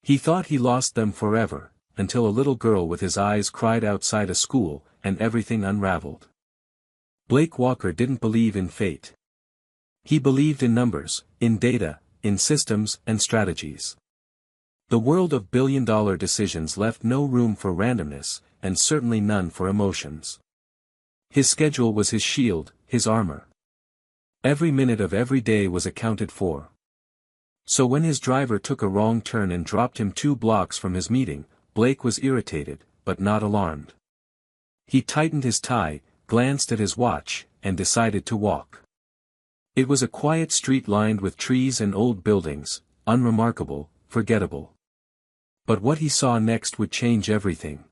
He thought he lost them forever, until a little girl with his eyes cried outside a school, and everything unraveled. Blake Walker didn't believe in fate. He believed in numbers, in data, in systems and strategies. The world of billion-dollar decisions left no room for randomness, and certainly none for emotions. His schedule was his shield, his armor. Every minute of every day was accounted for. So when his driver took a wrong turn and dropped him 2 blocks from his meeting, Blake was irritated, but not alarmed. He tightened his tie, glanced at his watch, and decided to walk. It was a quiet street lined with trees and old buildings, unremarkable, forgettable. But what he saw next would change everything.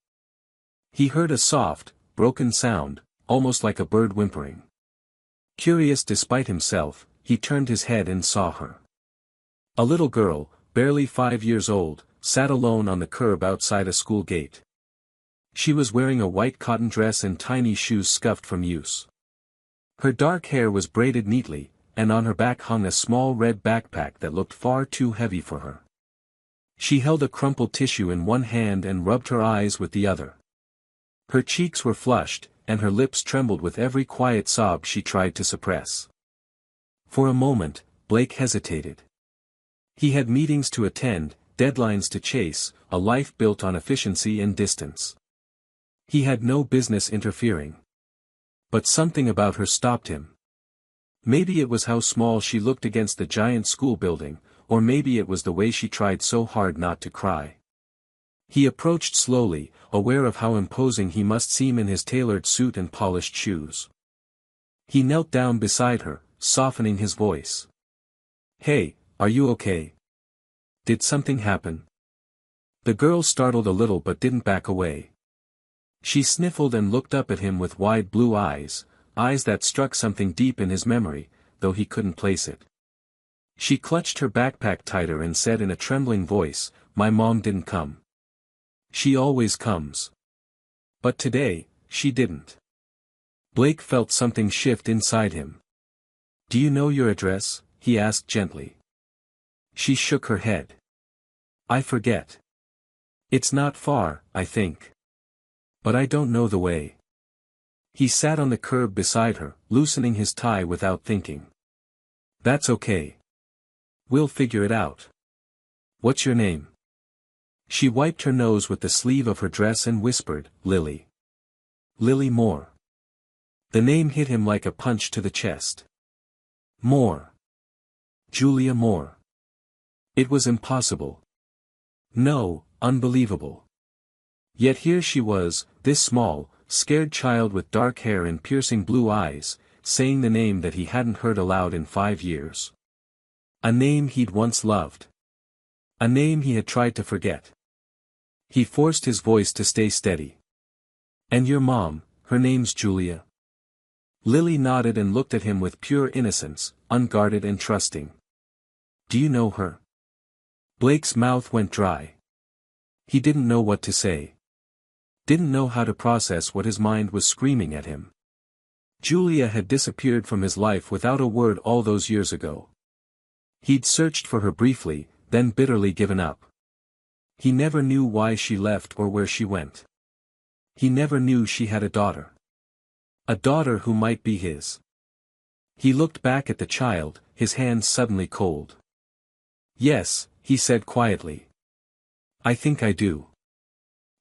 He heard a soft, broken sound, almost like a bird whimpering. Curious despite himself, he turned his head and saw her. A little girl, barely 5 years old, sat alone on the curb outside a school gate. She was wearing a white cotton dress and tiny shoes scuffed from use. Her dark hair was braided neatly, and on her back hung a small red backpack that looked far too heavy for her. She held a crumpled tissue in one hand and rubbed her eyes with the other. Her cheeks were flushed, and her lips trembled with every quiet sob she tried to suppress. For a moment, Blake hesitated. He had meetings to attend, deadlines to chase, a life built on efficiency and distance. He had no business interfering. But something about her stopped him. Maybe it was how small she looked against the giant school building, or maybe it was the way she tried so hard not to cry. He approached slowly, aware of how imposing he must seem in his tailored suit and polished shoes. He knelt down beside her, softening his voice. "Hey, are you okay? Did something happen?" The girl startled a little but didn't back away. She sniffled and looked up at him with wide blue eyes, eyes that struck something deep in his memory, though he couldn't place it. She clutched her backpack tighter and said in a trembling voice, "My mom didn't come. She always comes. But today, she didn't." Blake felt something shift inside him. "Do you know your address?" he asked gently. She shook her head. "I forget. It's not far, I think. But I don't know the way." He sat on the curb beside her, loosening his tie without thinking. "That's okay. We'll figure it out. What's your name?" She wiped her nose with the sleeve of her dress and whispered, "Lily. Lily Moore." The name hit him like a punch to the chest. Moore. Julia Moore. It was impossible. No, unbelievable. Yet here she was, this small, scared child with dark hair and piercing blue eyes, saying the name that he hadn't heard aloud in 5 years. A name he'd once loved. A name he had tried to forget. He forced his voice to stay steady. "And your mom, her name's Julia?" Lily nodded and looked at him with pure innocence, unguarded and trusting. "Do you know her?" Blake's mouth went dry. He didn't know what to say. Didn't know how to process what his mind was screaming at him. Julia had disappeared from his life without a word all those years ago. He'd searched for her briefly, then bitterly given up. He never knew why she left or where she went. He never knew she had a daughter. A daughter who might be his. He looked back at the child, his hands suddenly cold. "Yes," he said quietly. "I think I do."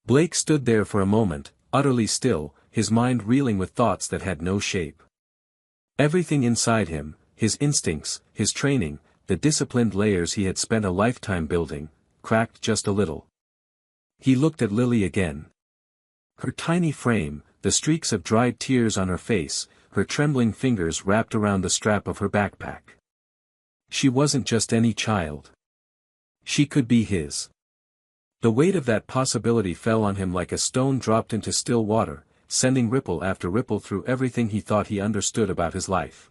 Blake stood there for a moment, utterly still, his mind reeling with thoughts that had no shape. Everything inside him, his instincts, his training, the disciplined layers he had spent a lifetime building, cracked just a little. He looked at Lily again. Her tiny frame, the streaks of dried tears on her face, her trembling fingers wrapped around the strap of her backpack. She wasn't just any child. She could be his. The weight of that possibility fell on him like a stone dropped into still water, sending ripple after ripple through everything he thought he understood about his life.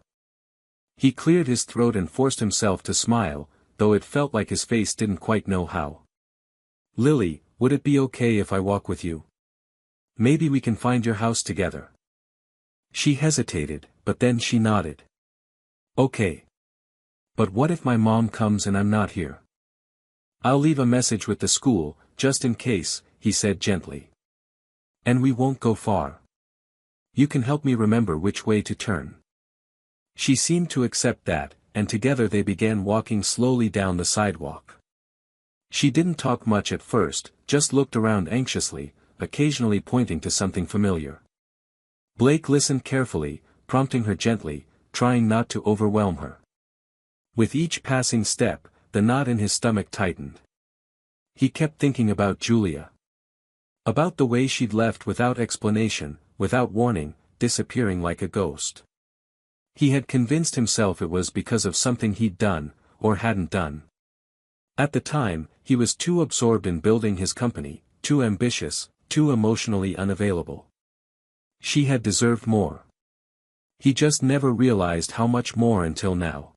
He cleared his throat and forced himself to smile, though it felt like his face didn't quite know how. "Lily, would it be okay if I walk with you? Maybe we can find your house together." She hesitated, but then she nodded. "Okay. But what if my mom comes and I'm not here?" "I'll leave a message with the school, just in case," he said gently. "And we won't go far. You can help me remember which way to turn." She seemed to accept that, and together they began walking slowly down the sidewalk. She didn't talk much at first, just looked around anxiously, occasionally pointing to something familiar. Blake listened carefully, prompting her gently, trying not to overwhelm her. With each passing step, the knot in his stomach tightened. He kept thinking about Julia. About the way she'd left without explanation, without warning, disappearing like a ghost. He had convinced himself it was because of something he'd done, or hadn't done. At the time, he was too absorbed in building his company, too ambitious, too emotionally unavailable. She had deserved more. He just never realized how much more until now.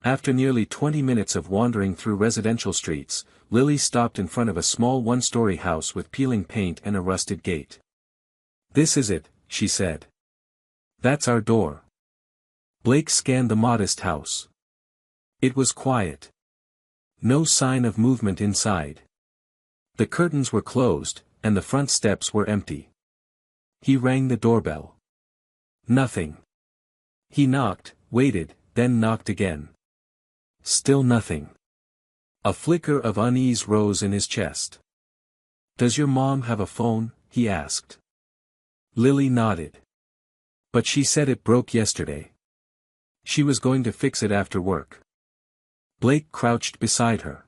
After nearly 20 minutes of wandering through residential streets, Lily stopped in front of a small one-story house with peeling paint and a rusted gate. "This is it," she said. "That's our door." Blake scanned the modest house. It was quiet. No sign of movement inside. The curtains were closed, and the front steps were empty. He rang the doorbell. Nothing. He knocked, waited, then knocked again. Still nothing. A flicker of unease rose in his chest. "Does your mom have a phone?" he asked. Lily nodded. "But she said it broke yesterday. She was going to fix it after work." Blake crouched beside her.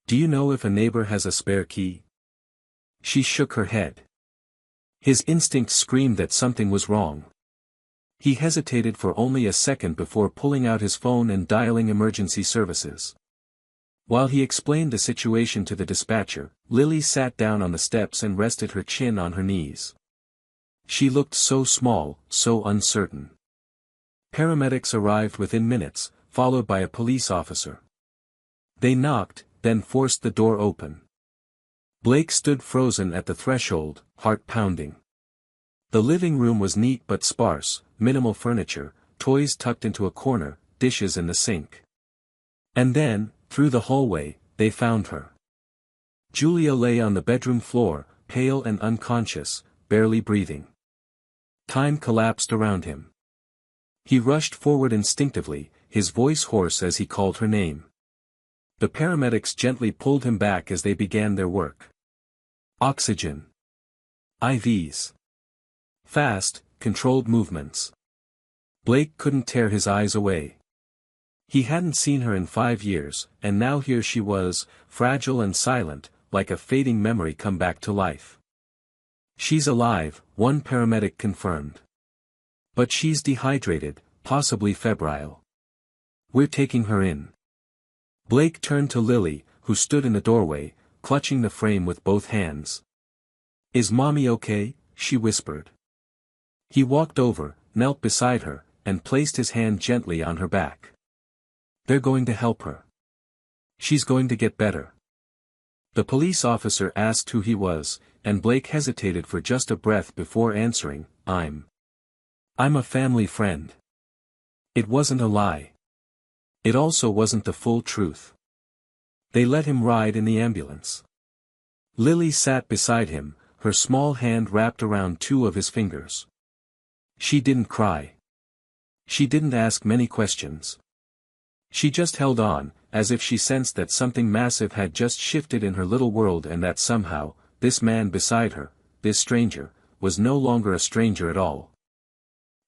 "Do you know if a neighbor has a spare key?" She shook her head. His instinct screamed that something was wrong. He hesitated for only a second before pulling out his phone and dialing emergency services. While he explained the situation to the dispatcher, Lily sat down on the steps and rested her chin on her knees. She looked so small, so uncertain. Paramedics arrived within minutes, followed by a police officer. They knocked, then forced the door open. Blake stood frozen at the threshold, heart pounding. The living room was neat but sparse, minimal furniture, toys tucked into a corner, dishes in the sink. And then, through the hallway, they found her. Julia lay on the bedroom floor, pale and unconscious, barely breathing. Time collapsed around him. He rushed forward instinctively, his voice hoarse as he called her name. The paramedics gently pulled him back as they began their work. Oxygen. IVs. Fast, controlled movements. Blake couldn't tear his eyes away. He hadn't seen her in 5 years, and now here she was, fragile and silent, like a fading memory come back to life. "She's alive," one paramedic confirmed. "But she's dehydrated, possibly febrile. We're taking her in." Blake turned to Lily, who stood in the doorway, clutching the frame with both hands. "Is Mommy okay?" she whispered. He walked over, knelt beside her, and placed his hand gently on her back. "They're going to help her. She's going to get better." The police officer asked who he was, and Blake hesitated for just a breath before answering, I'm a family friend." It wasn't a lie. It also wasn't the full truth. They let him ride in the ambulance. Lily sat beside him, her small hand wrapped around 2 of his fingers. She didn't cry. She didn't ask many questions. She just held on, as if she sensed that something massive had just shifted in her little world and that somehow, this man beside her, this stranger, was no longer a stranger at all.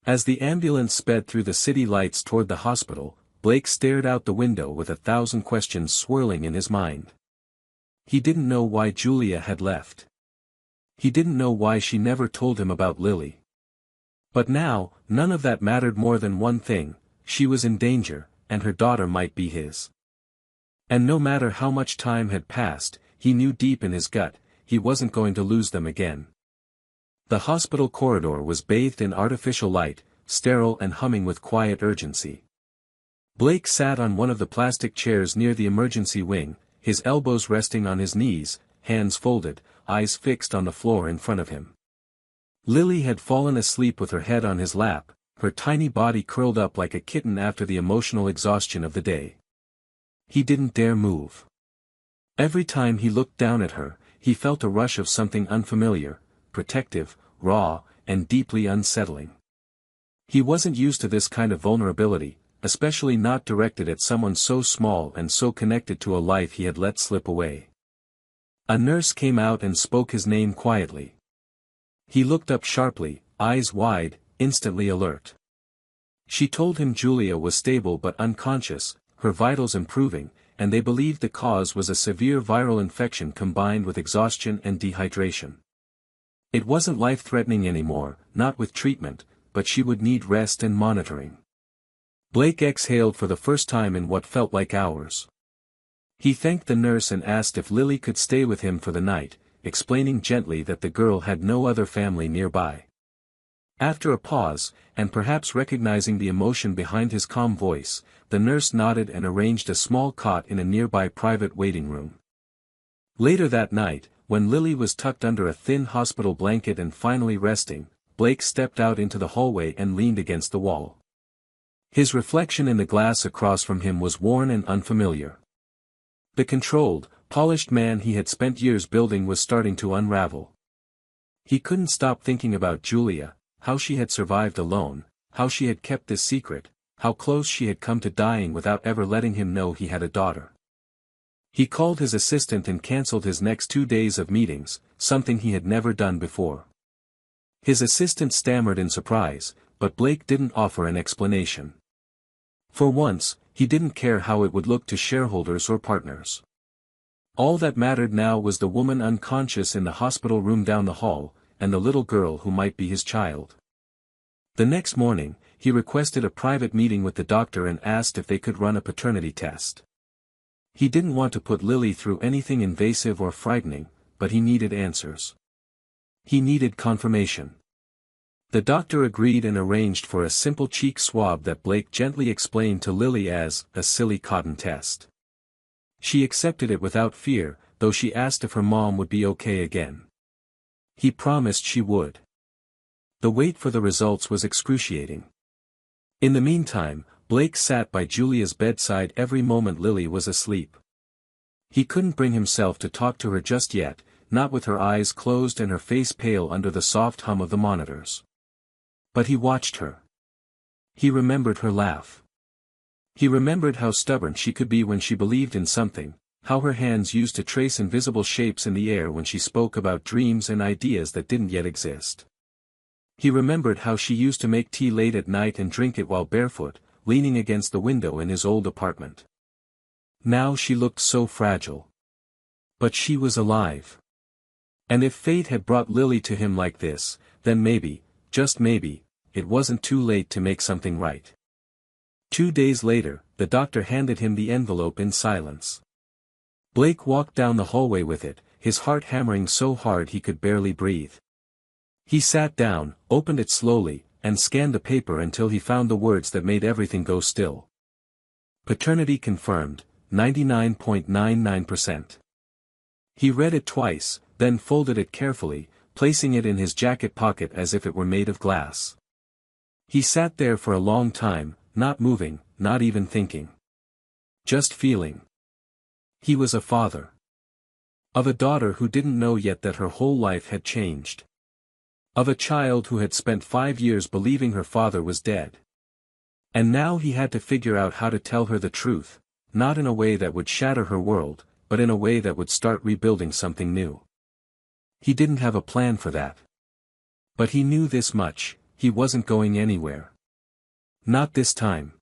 As the ambulance sped through the city lights toward the hospital, Blake stared out the window with 1,000 questions swirling in his mind. He didn't know why Julia had left. He didn't know why she never told him about Lily. But now, none of that mattered more than one thing: she was in danger, and her daughter might be his. And no matter how much time had passed, he knew deep in his gut, he wasn't going to lose them again. The hospital corridor was bathed in artificial light, sterile and humming with quiet urgency. Blake sat on one of the plastic chairs near the emergency wing, his elbows resting on his knees, hands folded, eyes fixed on the floor in front of him. Lily had fallen asleep with her head on his lap, her tiny body curled up like a kitten after the emotional exhaustion of the day. He didn't dare move. Every time he looked down at her, he felt a rush of something unfamiliar, protective, raw, and deeply unsettling. He wasn't used to this kind of vulnerability, especially not directed at someone so small and so connected to a life he had let slip away. A nurse came out and spoke his name quietly. He looked up sharply, eyes wide, instantly alert. She told him Julia was stable but unconscious, her vitals improving, and they believed the cause was a severe viral infection combined with exhaustion and dehydration. It wasn't life-threatening anymore, not with treatment, but she would need rest and monitoring. Blake exhaled for the first time in what felt like hours. He thanked the nurse and asked if Lily could stay with him for the night, explaining gently that the girl had no other family nearby. After a pause, and perhaps recognizing the emotion behind his calm voice, the nurse nodded and arranged a small cot in a nearby private waiting room. Later that night, when Lily was tucked under a thin hospital blanket and finally resting, Blake stepped out into the hallway and leaned against the wall. His reflection in the glass across from him was worn and unfamiliar. The controlled, polished man he had spent years building was starting to unravel. He couldn't stop thinking about Julia, how she had survived alone, how she had kept this secret, how close she had come to dying without ever letting him know he had a daughter. He called his assistant and cancelled his next 2 days of meetings, something he had never done before. His assistant stammered in surprise, but Blake didn't offer an explanation. For once, he didn't care how it would look to shareholders or partners. All that mattered now was the woman unconscious in the hospital room down the hall, and the little girl who might be his child. The next morning, he requested a private meeting with the doctor and asked if they could run a paternity test. He didn't want to put Lily through anything invasive or frightening, but he needed answers. He needed confirmation. The doctor agreed and arranged for a simple cheek swab that Blake gently explained to Lily as a silly cotton test. She accepted it without fear, though she asked if her mom would be okay again. He promised she would. The wait for the results was excruciating. In the meantime, Blake sat by Julia's bedside every moment Lily was asleep. He couldn't bring himself to talk to her just yet, not with her eyes closed and her face pale under the soft hum of the monitors. But he watched her. He remembered her laugh. He remembered how stubborn she could be when she believed in something, how her hands used to trace invisible shapes in the air when she spoke about dreams and ideas that didn't yet exist. He remembered how she used to make tea late at night and drink it while barefoot, leaning against the window in his old apartment. Now she looked so fragile. But she was alive. And if fate had brought Lily to him like this, then maybe, just maybe, it wasn't too late to make something right. 2 days later, the doctor handed him the envelope in silence. Blake walked down the hallway with it, his heart hammering so hard he could barely breathe. He sat down, opened it slowly, and scanned the paper until he found the words that made everything go still. Paternity confirmed, 99.99%. He read it twice, then folded it carefully, placing it in his jacket pocket as if it were made of glass. He sat there for a long time, not moving, not even thinking. Just feeling. He was a father. Of a daughter who didn't know yet that her whole life had changed. Of a child who had spent 5 years believing her father was dead. And now he had to figure out how to tell her the truth, not in a way that would shatter her world, but in a way that would start rebuilding something new. He didn't have a plan for that. But he knew this much, he wasn't going anywhere. Not this time.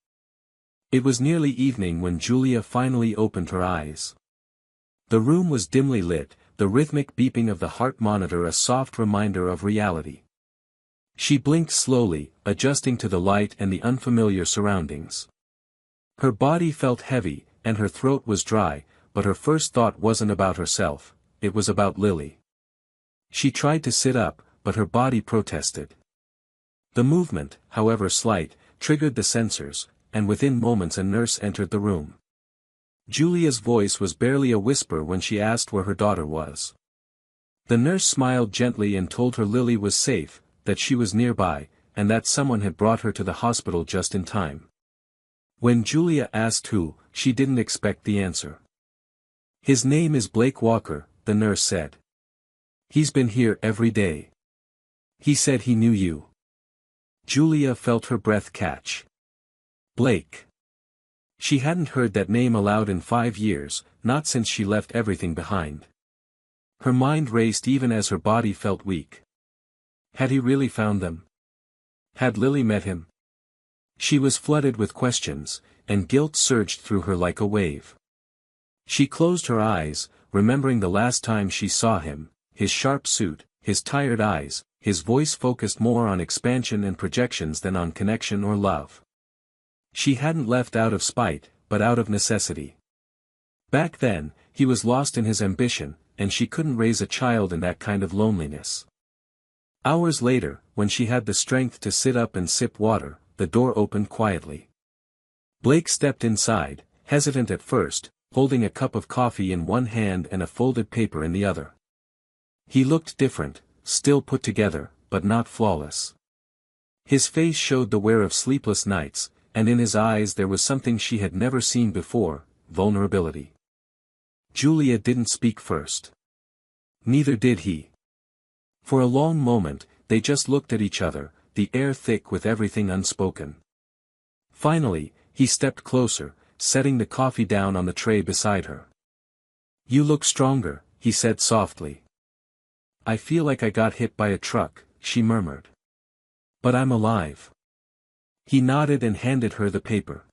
It was nearly evening when Julia finally opened her eyes. The room was dimly lit, the rhythmic beeping of the heart monitor a soft reminder of reality. She blinked slowly, adjusting to the light and the unfamiliar surroundings. Her body felt heavy, and her throat was dry, but her first thought wasn't about herself, it was about Lily. She tried to sit up, but her body protested. The movement, however slight, triggered the sensors, and within moments a nurse entered the room. Julia's voice was barely a whisper when she asked where her daughter was. The nurse smiled gently and told her Lily was safe, that she was nearby, and that someone had brought her to the hospital just in time. When Julia asked who, she didn't expect the answer. "His name is Blake Walker," the nurse said. "He's been here every day. He said he knew you." Julia felt her breath catch. Blake. She hadn't heard that name aloud in 5 years, not since she left everything behind. Her mind raced even as her body felt weak. Had he really found them? Had Lily met him? She was flooded with questions, and guilt surged through her like a wave. She closed her eyes, remembering the last time she saw him, his sharp suit, his tired eyes, his voice focused more on expansion and projections than on connection or love. She hadn't left out of spite, but out of necessity. Back then, he was lost in his ambition, and she couldn't raise a child in that kind of loneliness. Hours later, when she had the strength to sit up and sip water, the door opened quietly. Blake stepped inside, hesitant at first, holding a cup of coffee in one hand and a folded paper in the other. He looked different, still put together, but not flawless. His face showed the wear of sleepless nights, and in his eyes there was something she had never seen before, vulnerability. Julia didn't speak first. Neither did he. For a long moment, they just looked at each other, the air thick with everything unspoken. Finally, he stepped closer, setting the coffee down on the tray beside her. "You look stronger," he said softly. "I feel like I got hit by a truck," she murmured. "But I'm alive." He nodded and handed her the paper.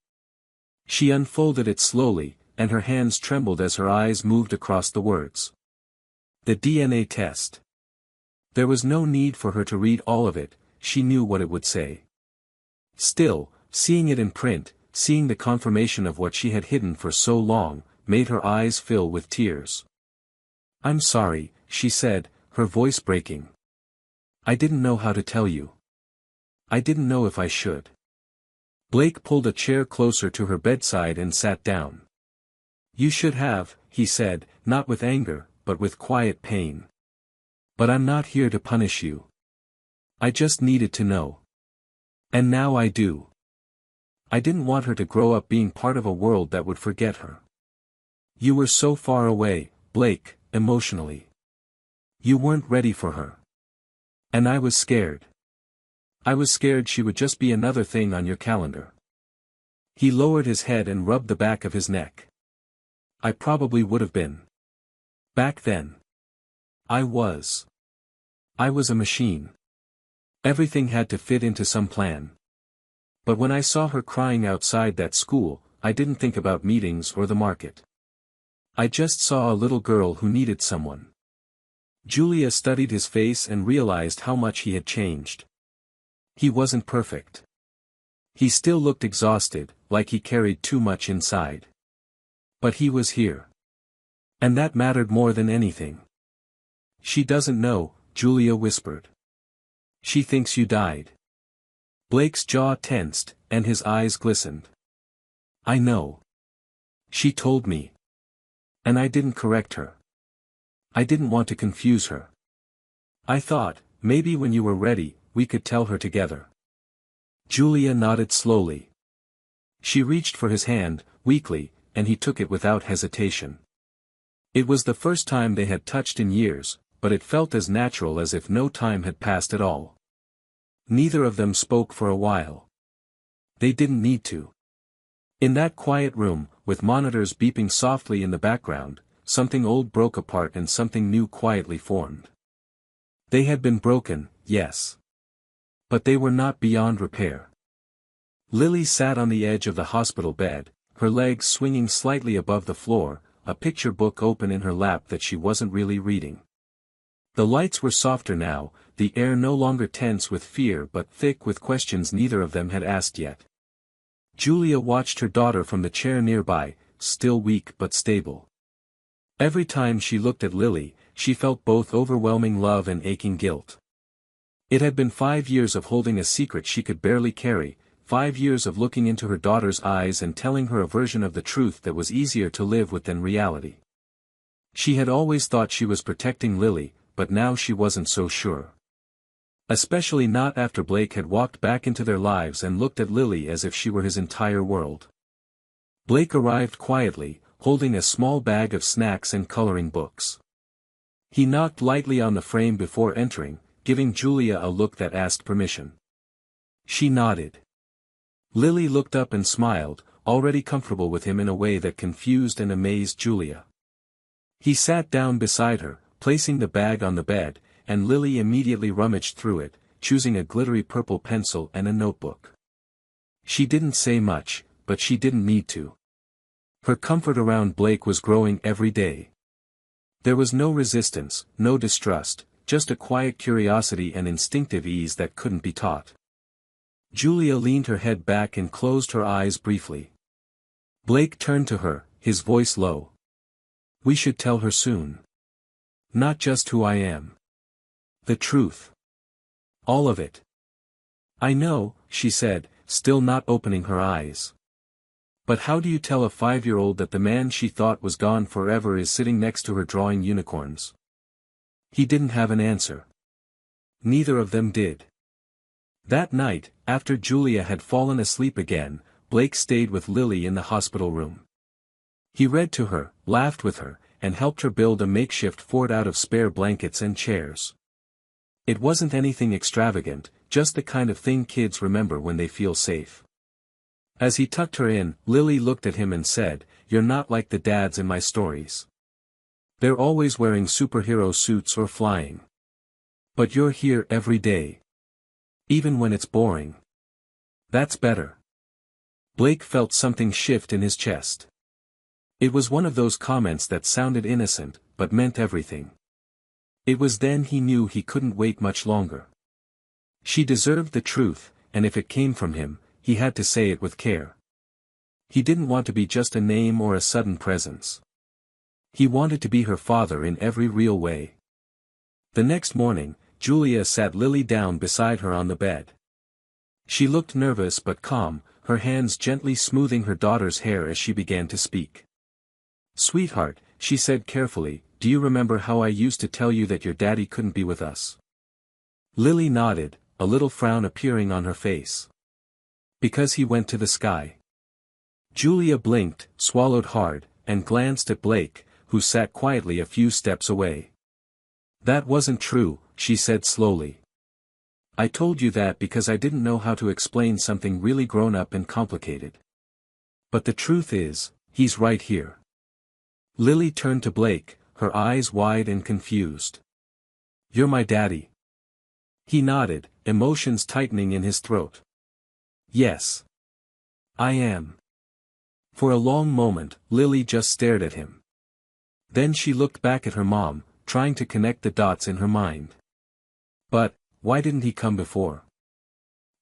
She unfolded it slowly, and her hands trembled as her eyes moved across the words. The DNA test. There was no need for her to read all of it, she knew what it would say. Still, seeing it in print, seeing the confirmation of what she had hidden for so long, made her eyes fill with tears. "I'm sorry," she said, her voice breaking. "I didn't know how to tell you. I didn't know if I should." Blake pulled a chair closer to her bedside and sat down. "You should have," he said, not with anger, but with quiet pain. "But I'm not here to punish you. I just needed to know. And now I do. I didn't want her to grow up being part of a world that would forget her. You were so far away, Blake, emotionally. You weren't ready for her. And I was scared. I was scared she would just be another thing on your calendar." He lowered his head and rubbed the back of his neck. "I probably would have been. Back then. I was a machine. Everything had to fit into some plan. But when I saw her crying outside that school, I didn't think about meetings or the market. I just saw a little girl who needed someone." Julia studied his face and realized how much he had changed. He wasn't perfect. He still looked exhausted, like he carried too much inside. But he was here. And that mattered more than anything. "She doesn't know," Julia whispered. "She thinks you died." Blake's jaw tensed, and his eyes glistened. "I know. She told me. And I didn't correct her. I didn't want to confuse her. I thought, maybe when you were ready, we could tell her together." Julia nodded slowly. She reached for his hand, weakly, and he took it without hesitation. It was the first time they had touched in years, but it felt as natural as if no time had passed at all. Neither of them spoke for a while. They didn't need to. In that quiet room, with monitors beeping softly in the background, something old broke apart and something new quietly formed. They had been broken, yes. But they were not beyond repair. Lily sat on the edge of the hospital bed, her legs swinging slightly above the floor, a picture book open in her lap that she wasn't really reading. The lights were softer now, the air no longer tense with fear but thick with questions neither of them had asked yet. Julia watched her daughter from the chair nearby, still weak but stable. Every time she looked at Lily, she felt both overwhelming love and aching guilt. It had been 5 years of holding a secret she could barely carry, 5 years of looking into her daughter's eyes and telling her a version of the truth that was easier to live with than reality. She had always thought she was protecting Lily, but now she wasn't so sure. Especially not after Blake had walked back into their lives and looked at Lily as if she were his entire world. Blake arrived quietly, holding a small bag of snacks and coloring books. He knocked lightly on the frame before entering, giving Julia a look that asked permission. She nodded. Lily looked up and smiled, already comfortable with him in a way that confused and amazed Julia. He sat down beside her, placing the bag on the bed, and Lily immediately rummaged through it, choosing a glittery purple pencil and a notebook. She didn't say much, but she didn't need to. Her comfort around Blake was growing every day. There was no resistance, no distrust, just a quiet curiosity and instinctive ease that couldn't be taught. Julia leaned her head back and closed her eyes briefly. Blake turned to her, his voice low. "We should tell her soon. Not just who I am. The truth. All of it. I know, she said, still not opening her eyes. But how do you tell a 5-year-old that the man she thought was gone forever is sitting next to her drawing unicorns? He didn't have an answer. Neither of them did. That night, after Julia had fallen asleep again, Blake stayed with Lily in the hospital room. He read to her, laughed with her, and helped her build a makeshift fort out of spare blankets and chairs. It wasn't anything extravagant, just the kind of thing kids remember when they feel safe. As he tucked her in, Lily looked at him and said, "You're not like the dads in my stories. They're always wearing superhero suits or flying. But you're here every day. Even when it's boring. That's better." Blake felt something shift in his chest. It was one of those comments that sounded innocent, but meant everything. It was then he knew he couldn't wait much longer. She deserved the truth, and if it came from him, he had to say it with care. He didn't want to be just a name or a sudden presence. He wanted to be her father in every real way. The next morning, Julia sat Lily down beside her on the bed. She looked nervous but calm, her hands gently smoothing her daughter's hair as she began to speak. "Sweetheart," she said carefully, "do you remember how I used to tell you that your daddy couldn't be with us?" Lily nodded, a little frown appearing on her face. "Because he went to the sky." Julia blinked, swallowed hard, and glanced at Blake, who sat quietly a few steps away. "That wasn't true," she said slowly. "I told you that because I didn't know how to explain something really grown up and complicated. But the truth is, he's right here." Lily turned to Blake, her eyes wide and confused. "You're my daddy." He nodded, emotions tightening in his throat. "Yes. I am." For a long moment, Lily just stared at him. Then she looked back at her mom, trying to connect the dots in her mind. "But, why didn't he come before?"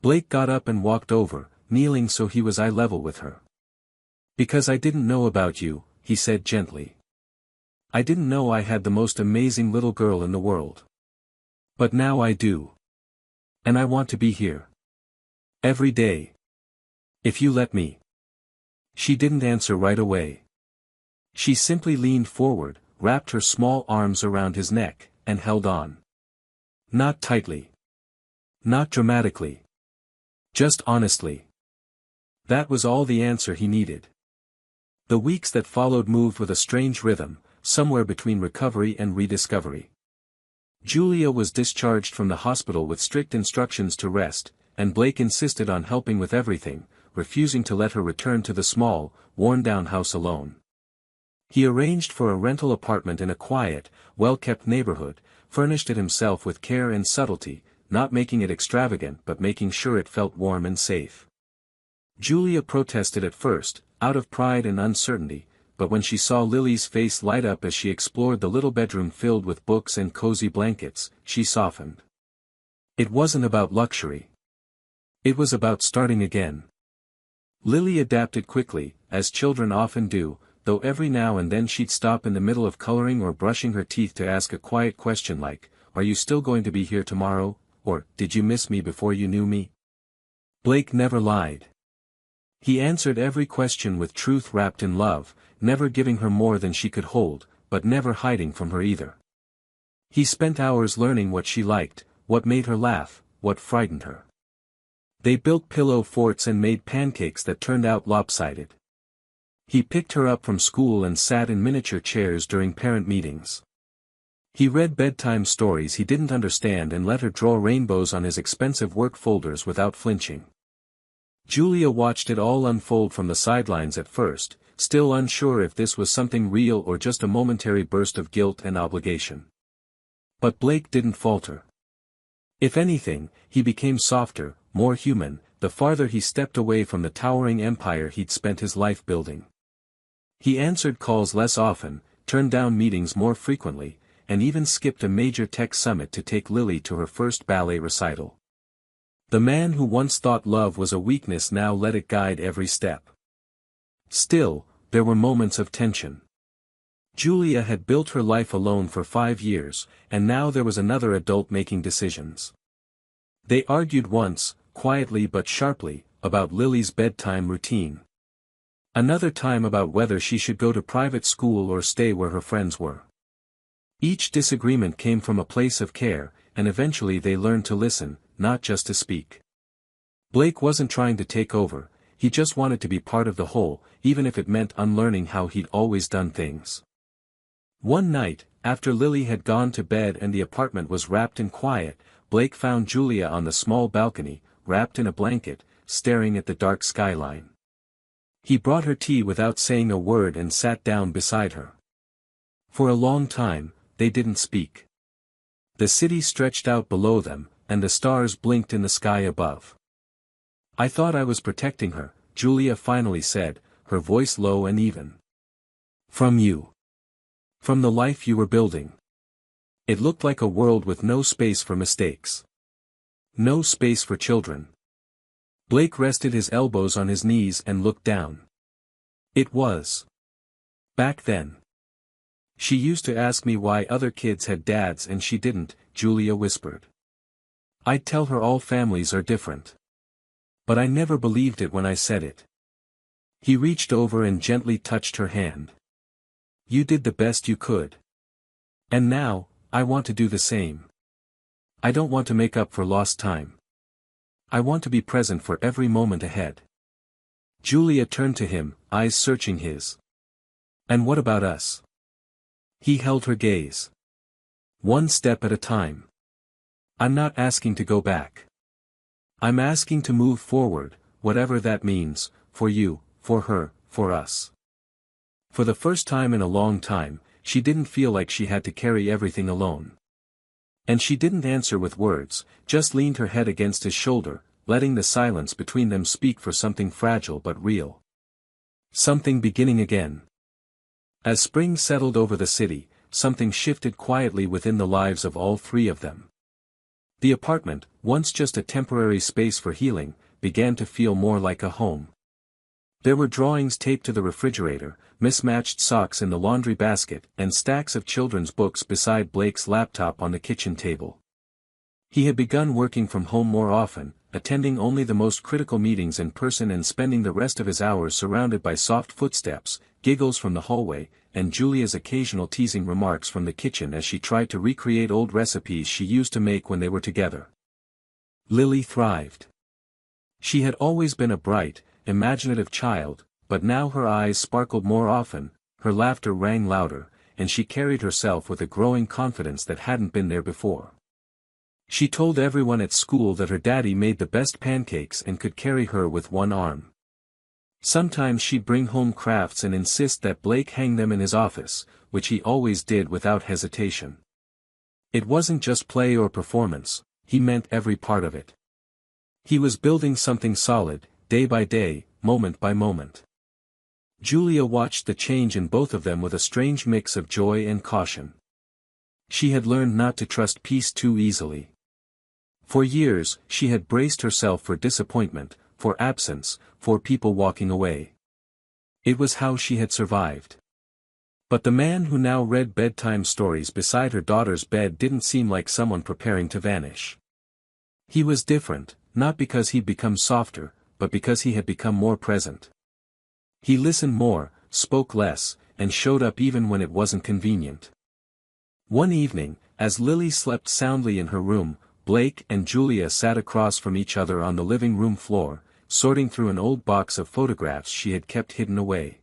Blake got up and walked over, kneeling so he was eye level with her. "Because I didn't know about you," he said gently. "I didn't know I had the most amazing little girl in the world. But now I do. And I want to be here. Every day. If you let me." She didn't answer right away. She simply leaned forward, wrapped her small arms around his neck, and held on. Not tightly. Not dramatically. Just honestly. That was all the answer he needed. The weeks that followed moved with a strange rhythm, somewhere between recovery and rediscovery. Julia was discharged from the hospital with strict instructions to rest, and Blake insisted on helping with everything, refusing to let her return to the small, worn-down house alone. He arranged for a rental apartment in a quiet, well-kept neighborhood, furnished it himself with care and subtlety, not making it extravagant but making sure it felt warm and safe. Julia protested at first, out of pride and uncertainty, but when she saw Lily's face light up as she explored the little bedroom filled with books and cozy blankets, she softened. It wasn't about luxury. It was about starting again. Lily adapted quickly, as children often do, though every now and then she'd stop in the middle of coloring or brushing her teeth to ask a quiet question like, "Are you still going to be here tomorrow?" or "Did you miss me before you knew me?" Blake never lied. He answered every question with truth wrapped in love, never giving her more than she could hold, but never hiding from her either. He spent hours learning what she liked, what made her laugh, what frightened her. They built pillow forts and made pancakes that turned out lopsided. He picked her up from school and sat in miniature chairs during parent meetings. He read bedtime stories he didn't understand and let her draw rainbows on his expensive work folders without flinching. Julia watched it all unfold from the sidelines at first, still unsure if this was something real or just a momentary burst of guilt and obligation. But Blake didn't falter. If anything, he became softer, more human, the farther he stepped away from the towering empire he'd spent his life building. He answered calls less often, turned down meetings more frequently, and even skipped a major tech summit to take Lily to her first ballet recital. The man who once thought love was a weakness now let it guide every step. Still, there were moments of tension. Julia had built her life alone for 5 years, and now there was another adult making decisions. They argued once, quietly but sharply, about Lily's bedtime routine. Another time about whether she should go to private school or stay where her friends were. Each disagreement came from a place of care, and eventually they learned to listen, not just to speak. Blake wasn't trying to take over, he just wanted to be part of the whole, even if it meant unlearning how he'd always done things. One night, after Lily had gone to bed and the apartment was wrapped in quiet, Blake found Julia on the small balcony, wrapped in a blanket, staring at the dark skyline. He brought her tea without saying a word and sat down beside her. For a long time, they didn't speak. The city stretched out below them, and the stars blinked in the sky above. "I thought I was protecting her," Julia finally said, her voice low and even. "From you. From the life you were building." It looked like a world with no space for mistakes. No space for children. Blake rested his elbows on his knees and looked down. "It was. Back then. She used to ask me why other kids had dads and she didn't," Julia whispered. "I'd tell her all families are different. But I never believed it when I said it." He reached over and gently touched her hand. "You did the best you could. And now, I want to do the same. I don't want to make up for lost time. I want to be present for every moment ahead." Julia turned to him, eyes searching his. "And what about us?" He held her gaze. "One step at a time. I'm not asking to go back. I'm asking to move forward, whatever that means, for you, for her, for us." For the first time in a long time, she didn't feel like she had to carry everything alone. And she didn't answer with words, just leaned her head against his shoulder, letting the silence between them speak for something fragile but real. Something beginning again. As spring settled over the city, something shifted quietly within the lives of all three of them. The apartment, once just a temporary space for healing, began to feel more like a home. There were drawings taped to the refrigerator, mismatched socks in the laundry basket, and stacks of children's books beside Blake's laptop on the kitchen table. He had begun working from home more often, attending only the most critical meetings in person and spending the rest of his hours surrounded by soft footsteps, giggles from the hallway, and Julia's occasional teasing remarks from the kitchen as she tried to recreate old recipes she used to make when they were together. Lily thrived. She had always been a bright, imaginative child, but now her eyes sparkled more often, her laughter rang louder, and she carried herself with a growing confidence that hadn't been there before. She told everyone at school that her daddy made the best pancakes and could carry her with one arm. Sometimes she'd bring home crafts and insist that Blake hang them in his office, which he always did without hesitation. It wasn't just play or performance, he meant every part of it. He was building something solid, day by day, moment by moment. Julia watched the change in both of them with a strange mix of joy and caution. She had learned not to trust peace too easily. For years, she had braced herself for disappointment, for absence, for people walking away. It was how she had survived. But the man who now read bedtime stories beside her daughter's bed didn't seem like someone preparing to vanish. He was different, not because he'd become softer, but because he had become more present. He listened more, spoke less, and showed up even when it wasn't convenient. One evening, as Lily slept soundly in her room, Blake and Julia sat across from each other on the living room floor, sorting through an old box of photographs she had kept hidden away.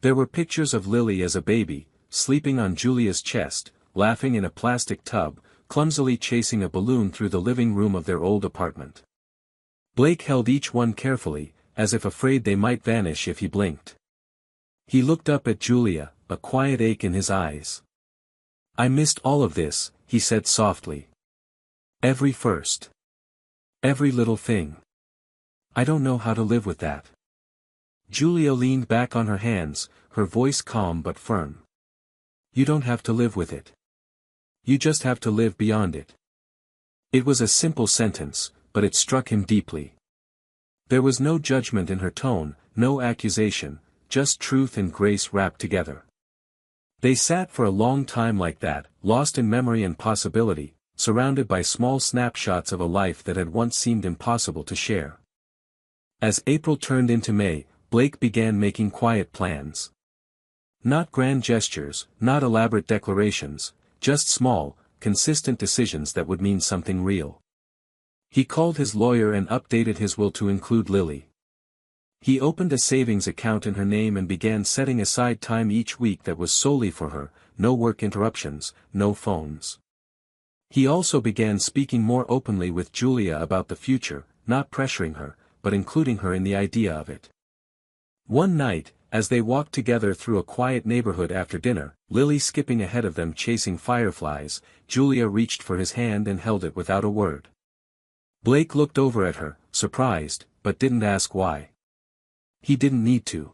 There were pictures of Lily as a baby, sleeping on Julia's chest, laughing in a plastic tub, clumsily chasing a balloon through the living room of their old apartment. Blake held each one carefully, as if afraid they might vanish if he blinked. He looked up at Julia, a quiet ache in his eyes. "I missed all of this," he said softly. "Every first. Every little thing. I don't know how to live with that." Julia leaned back on her hands, her voice calm but firm. "You don't have to live with it. You just have to live beyond it." It was a simple sentence, but it struck him deeply. There was no judgment in her tone, no accusation, just truth and grace wrapped together. They sat for a long time like that, lost in memory and possibility, surrounded by small snapshots of a life that had once seemed impossible to share. As April turned into May, Blake began making quiet plans. Not grand gestures, not elaborate declarations, just small, consistent decisions that would mean something real. He called his lawyer and updated his will to include Lily. He opened a savings account in her name and began setting aside time each week that was solely for her, no work interruptions, no phones. He also began speaking more openly with Julia about the future, not pressuring her, but including her in the idea of it. One night, as they walked together through a quiet neighborhood after dinner, Lily skipping ahead of them chasing fireflies, Julia reached for his hand and held it without a word. Blake looked over at her, surprised, but didn't ask why. He didn't need to.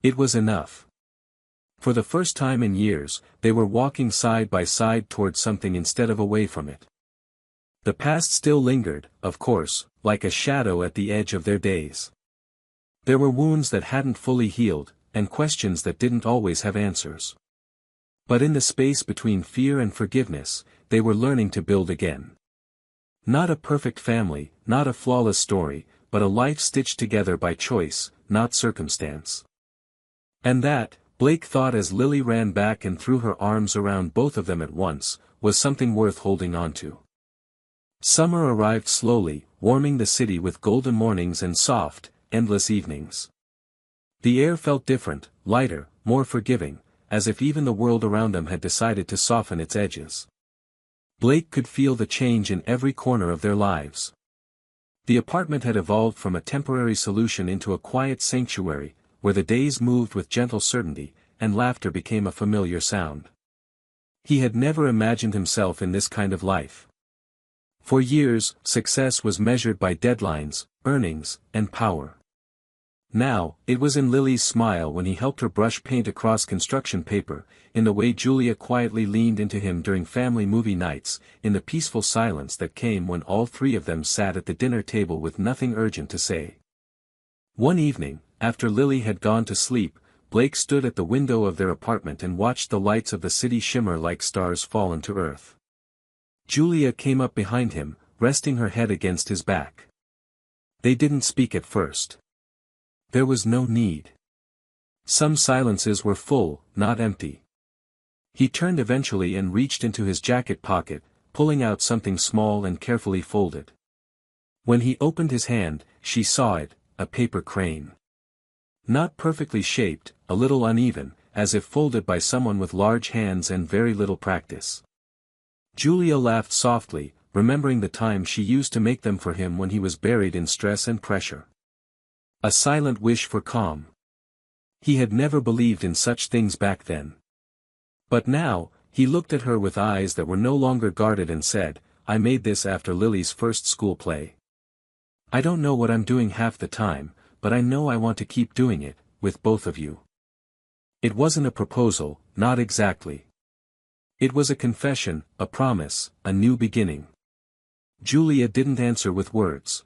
It was enough. For the first time in years, they were walking side by side toward something instead of away from it. The past still lingered, of course, like a shadow at the edge of their days. There were wounds that hadn't fully healed, and questions that didn't always have answers. But in the space between fear and forgiveness, they were learning to build again. Not a perfect family, not a flawless story, but a life stitched together by choice, not circumstance. And that, Blake thought as Lily ran back and threw her arms around both of them at once, was something worth holding on to. Summer arrived slowly, warming the city with golden mornings and soft, endless evenings. The air felt different, lighter, more forgiving, as if even the world around them had decided to soften its edges. Blake could feel the change in every corner of their lives. The apartment had evolved from a temporary solution into a quiet sanctuary, where the days moved with gentle certainty, and laughter became a familiar sound. He had never imagined himself in this kind of life. For years, success was measured by deadlines, earnings, and power. Now, it was in Lily's smile when he helped her brush paint across construction paper, in the way Julia quietly leaned into him during family movie nights, in the peaceful silence that came when all three of them sat at the dinner table with nothing urgent to say. One evening, after Lily had gone to sleep, Blake stood at the window of their apartment and watched the lights of the city shimmer like stars fallen to earth. Julia came up behind him, resting her head against his back. They didn't speak at first. There was no need. Some silences were full, not empty. He turned eventually and reached into his jacket pocket, pulling out something small and carefully folded. When he opened his hand, she saw it, a paper crane. Not perfectly shaped, a little uneven, as if folded by someone with large hands and very little practice. Julia laughed softly, remembering the time she used to make them for him when he was buried in stress and pressure. A silent wish for calm. He had never believed in such things back then. But now, he looked at her with eyes that were no longer guarded and said, "I made this after Lily's first school play. I don't know what I'm doing half the time, but I know I want to keep doing it, with both of you." It wasn't a proposal, not exactly. It was a confession, a promise, a new beginning. Julia didn't answer with words.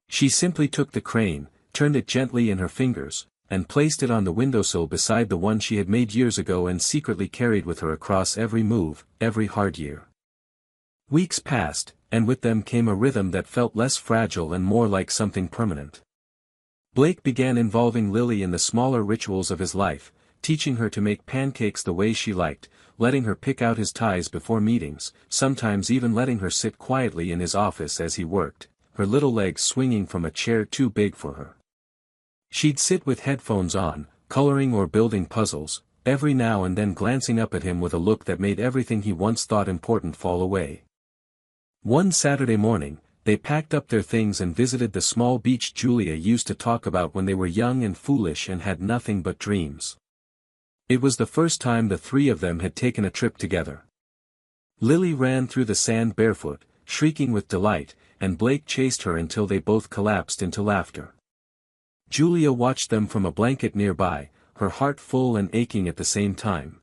She simply took the crane, turned it gently in her fingers, and placed it on the windowsill beside the one she had made years ago and secretly carried with her across every move, every hard year. Weeks passed, and with them came a rhythm that felt less fragile and more like something permanent. Blake began involving Lily in the smaller rituals of his life, teaching her to make pancakes the way she liked, letting her pick out his ties before meetings, sometimes even letting her sit quietly in his office as he worked, her little legs swinging from a chair too big for her. She'd sit with headphones on, coloring or building puzzles, every now and then glancing up at him with a look that made everything he once thought important fall away. One Saturday morning, they packed up their things and visited the small beach Julia used to talk about when they were young and foolish and had nothing but dreams. It was the first time the three of them had taken a trip together. Lily ran through the sand barefoot, shrieking with delight, and Blake chased her until they both collapsed into laughter. Julia watched them from a blanket nearby, her heart full and aching at the same time.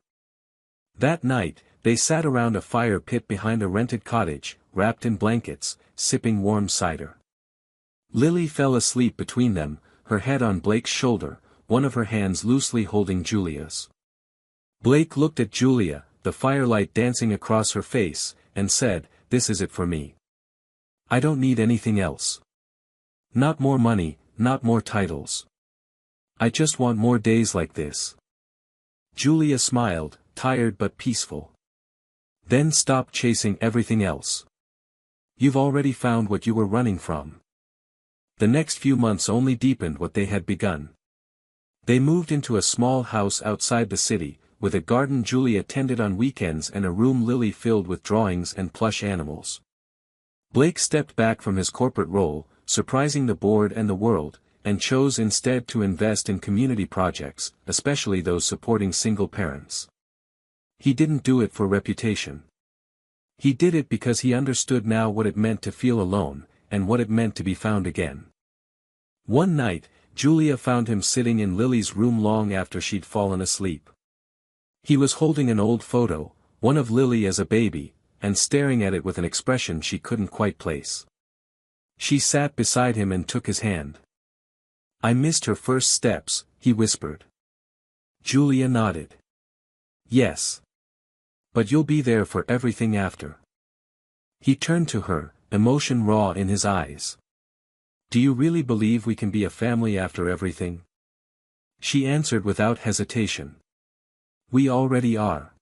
That night, they sat around a fire pit behind a rented cottage, wrapped in blankets, sipping warm cider. Lily fell asleep between them, her head on Blake's shoulder, one of her hands loosely holding Julia's. Blake looked at Julia, the firelight dancing across her face, and said, "This is it for me. I don't need anything else. Not more money, not more titles. I just want more days like this." Julia smiled, tired but peaceful. "Then stop chasing everything else. You've already found what you were running from." The next few months only deepened what they had begun. They moved into a small house outside the city, with a garden Julia tended on weekends and a room Lily filled with drawings and plush animals. Blake stepped back from his corporate role, surprising the board and the world, and chose instead to invest in community projects, especially those supporting single parents. He didn't do it for reputation. He did it because he understood now what it meant to feel alone, and what it meant to be found again. One night, Julia found him sitting in Lily's room long after she'd fallen asleep. He was holding an old photo, one of Lily as a baby, and staring at it with an expression she couldn't quite place. She sat beside him and took his hand. "I missed her first steps," he whispered. Julia nodded. "Yes. But you'll be there for everything after." He turned to her, emotion raw in his eyes. "Do you really believe we can be a family after everything?" She answered without hesitation. "We already are."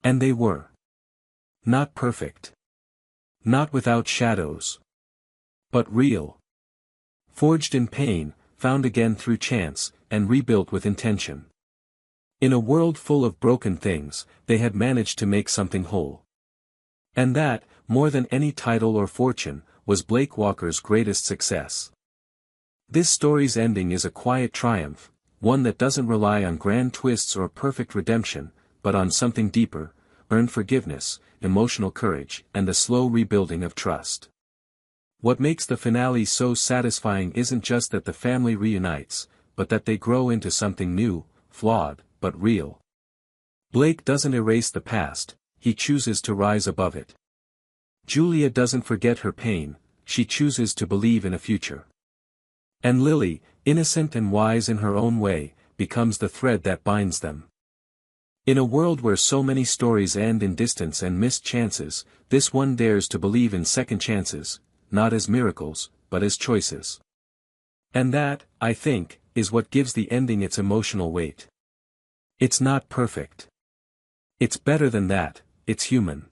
And they were. Not perfect. Not without shadows. But real. Forged in pain, found again through chance, and rebuilt with intention. In a world full of broken things, they had managed to make something whole. And that, more than any title or fortune, was Blake Walker's greatest success. This story's ending is a quiet triumph, one that doesn't rely on grand twists or perfect redemption, but on something deeper, earned forgiveness, emotional courage, and the slow rebuilding of trust. What makes the finale so satisfying isn't just that the family reunites, but that they grow into something new, flawed, but real. Blake doesn't erase the past, he chooses to rise above it. Julia doesn't forget her pain, she chooses to believe in a future. And Lily, innocent and wise in her own way, becomes the thread that binds them. In a world where so many stories end in distance and missed chances, this one dares to believe in second chances, not as miracles, but as choices. And that, I think, is what gives the ending its emotional weight. It's not perfect. It's better than that, it's human.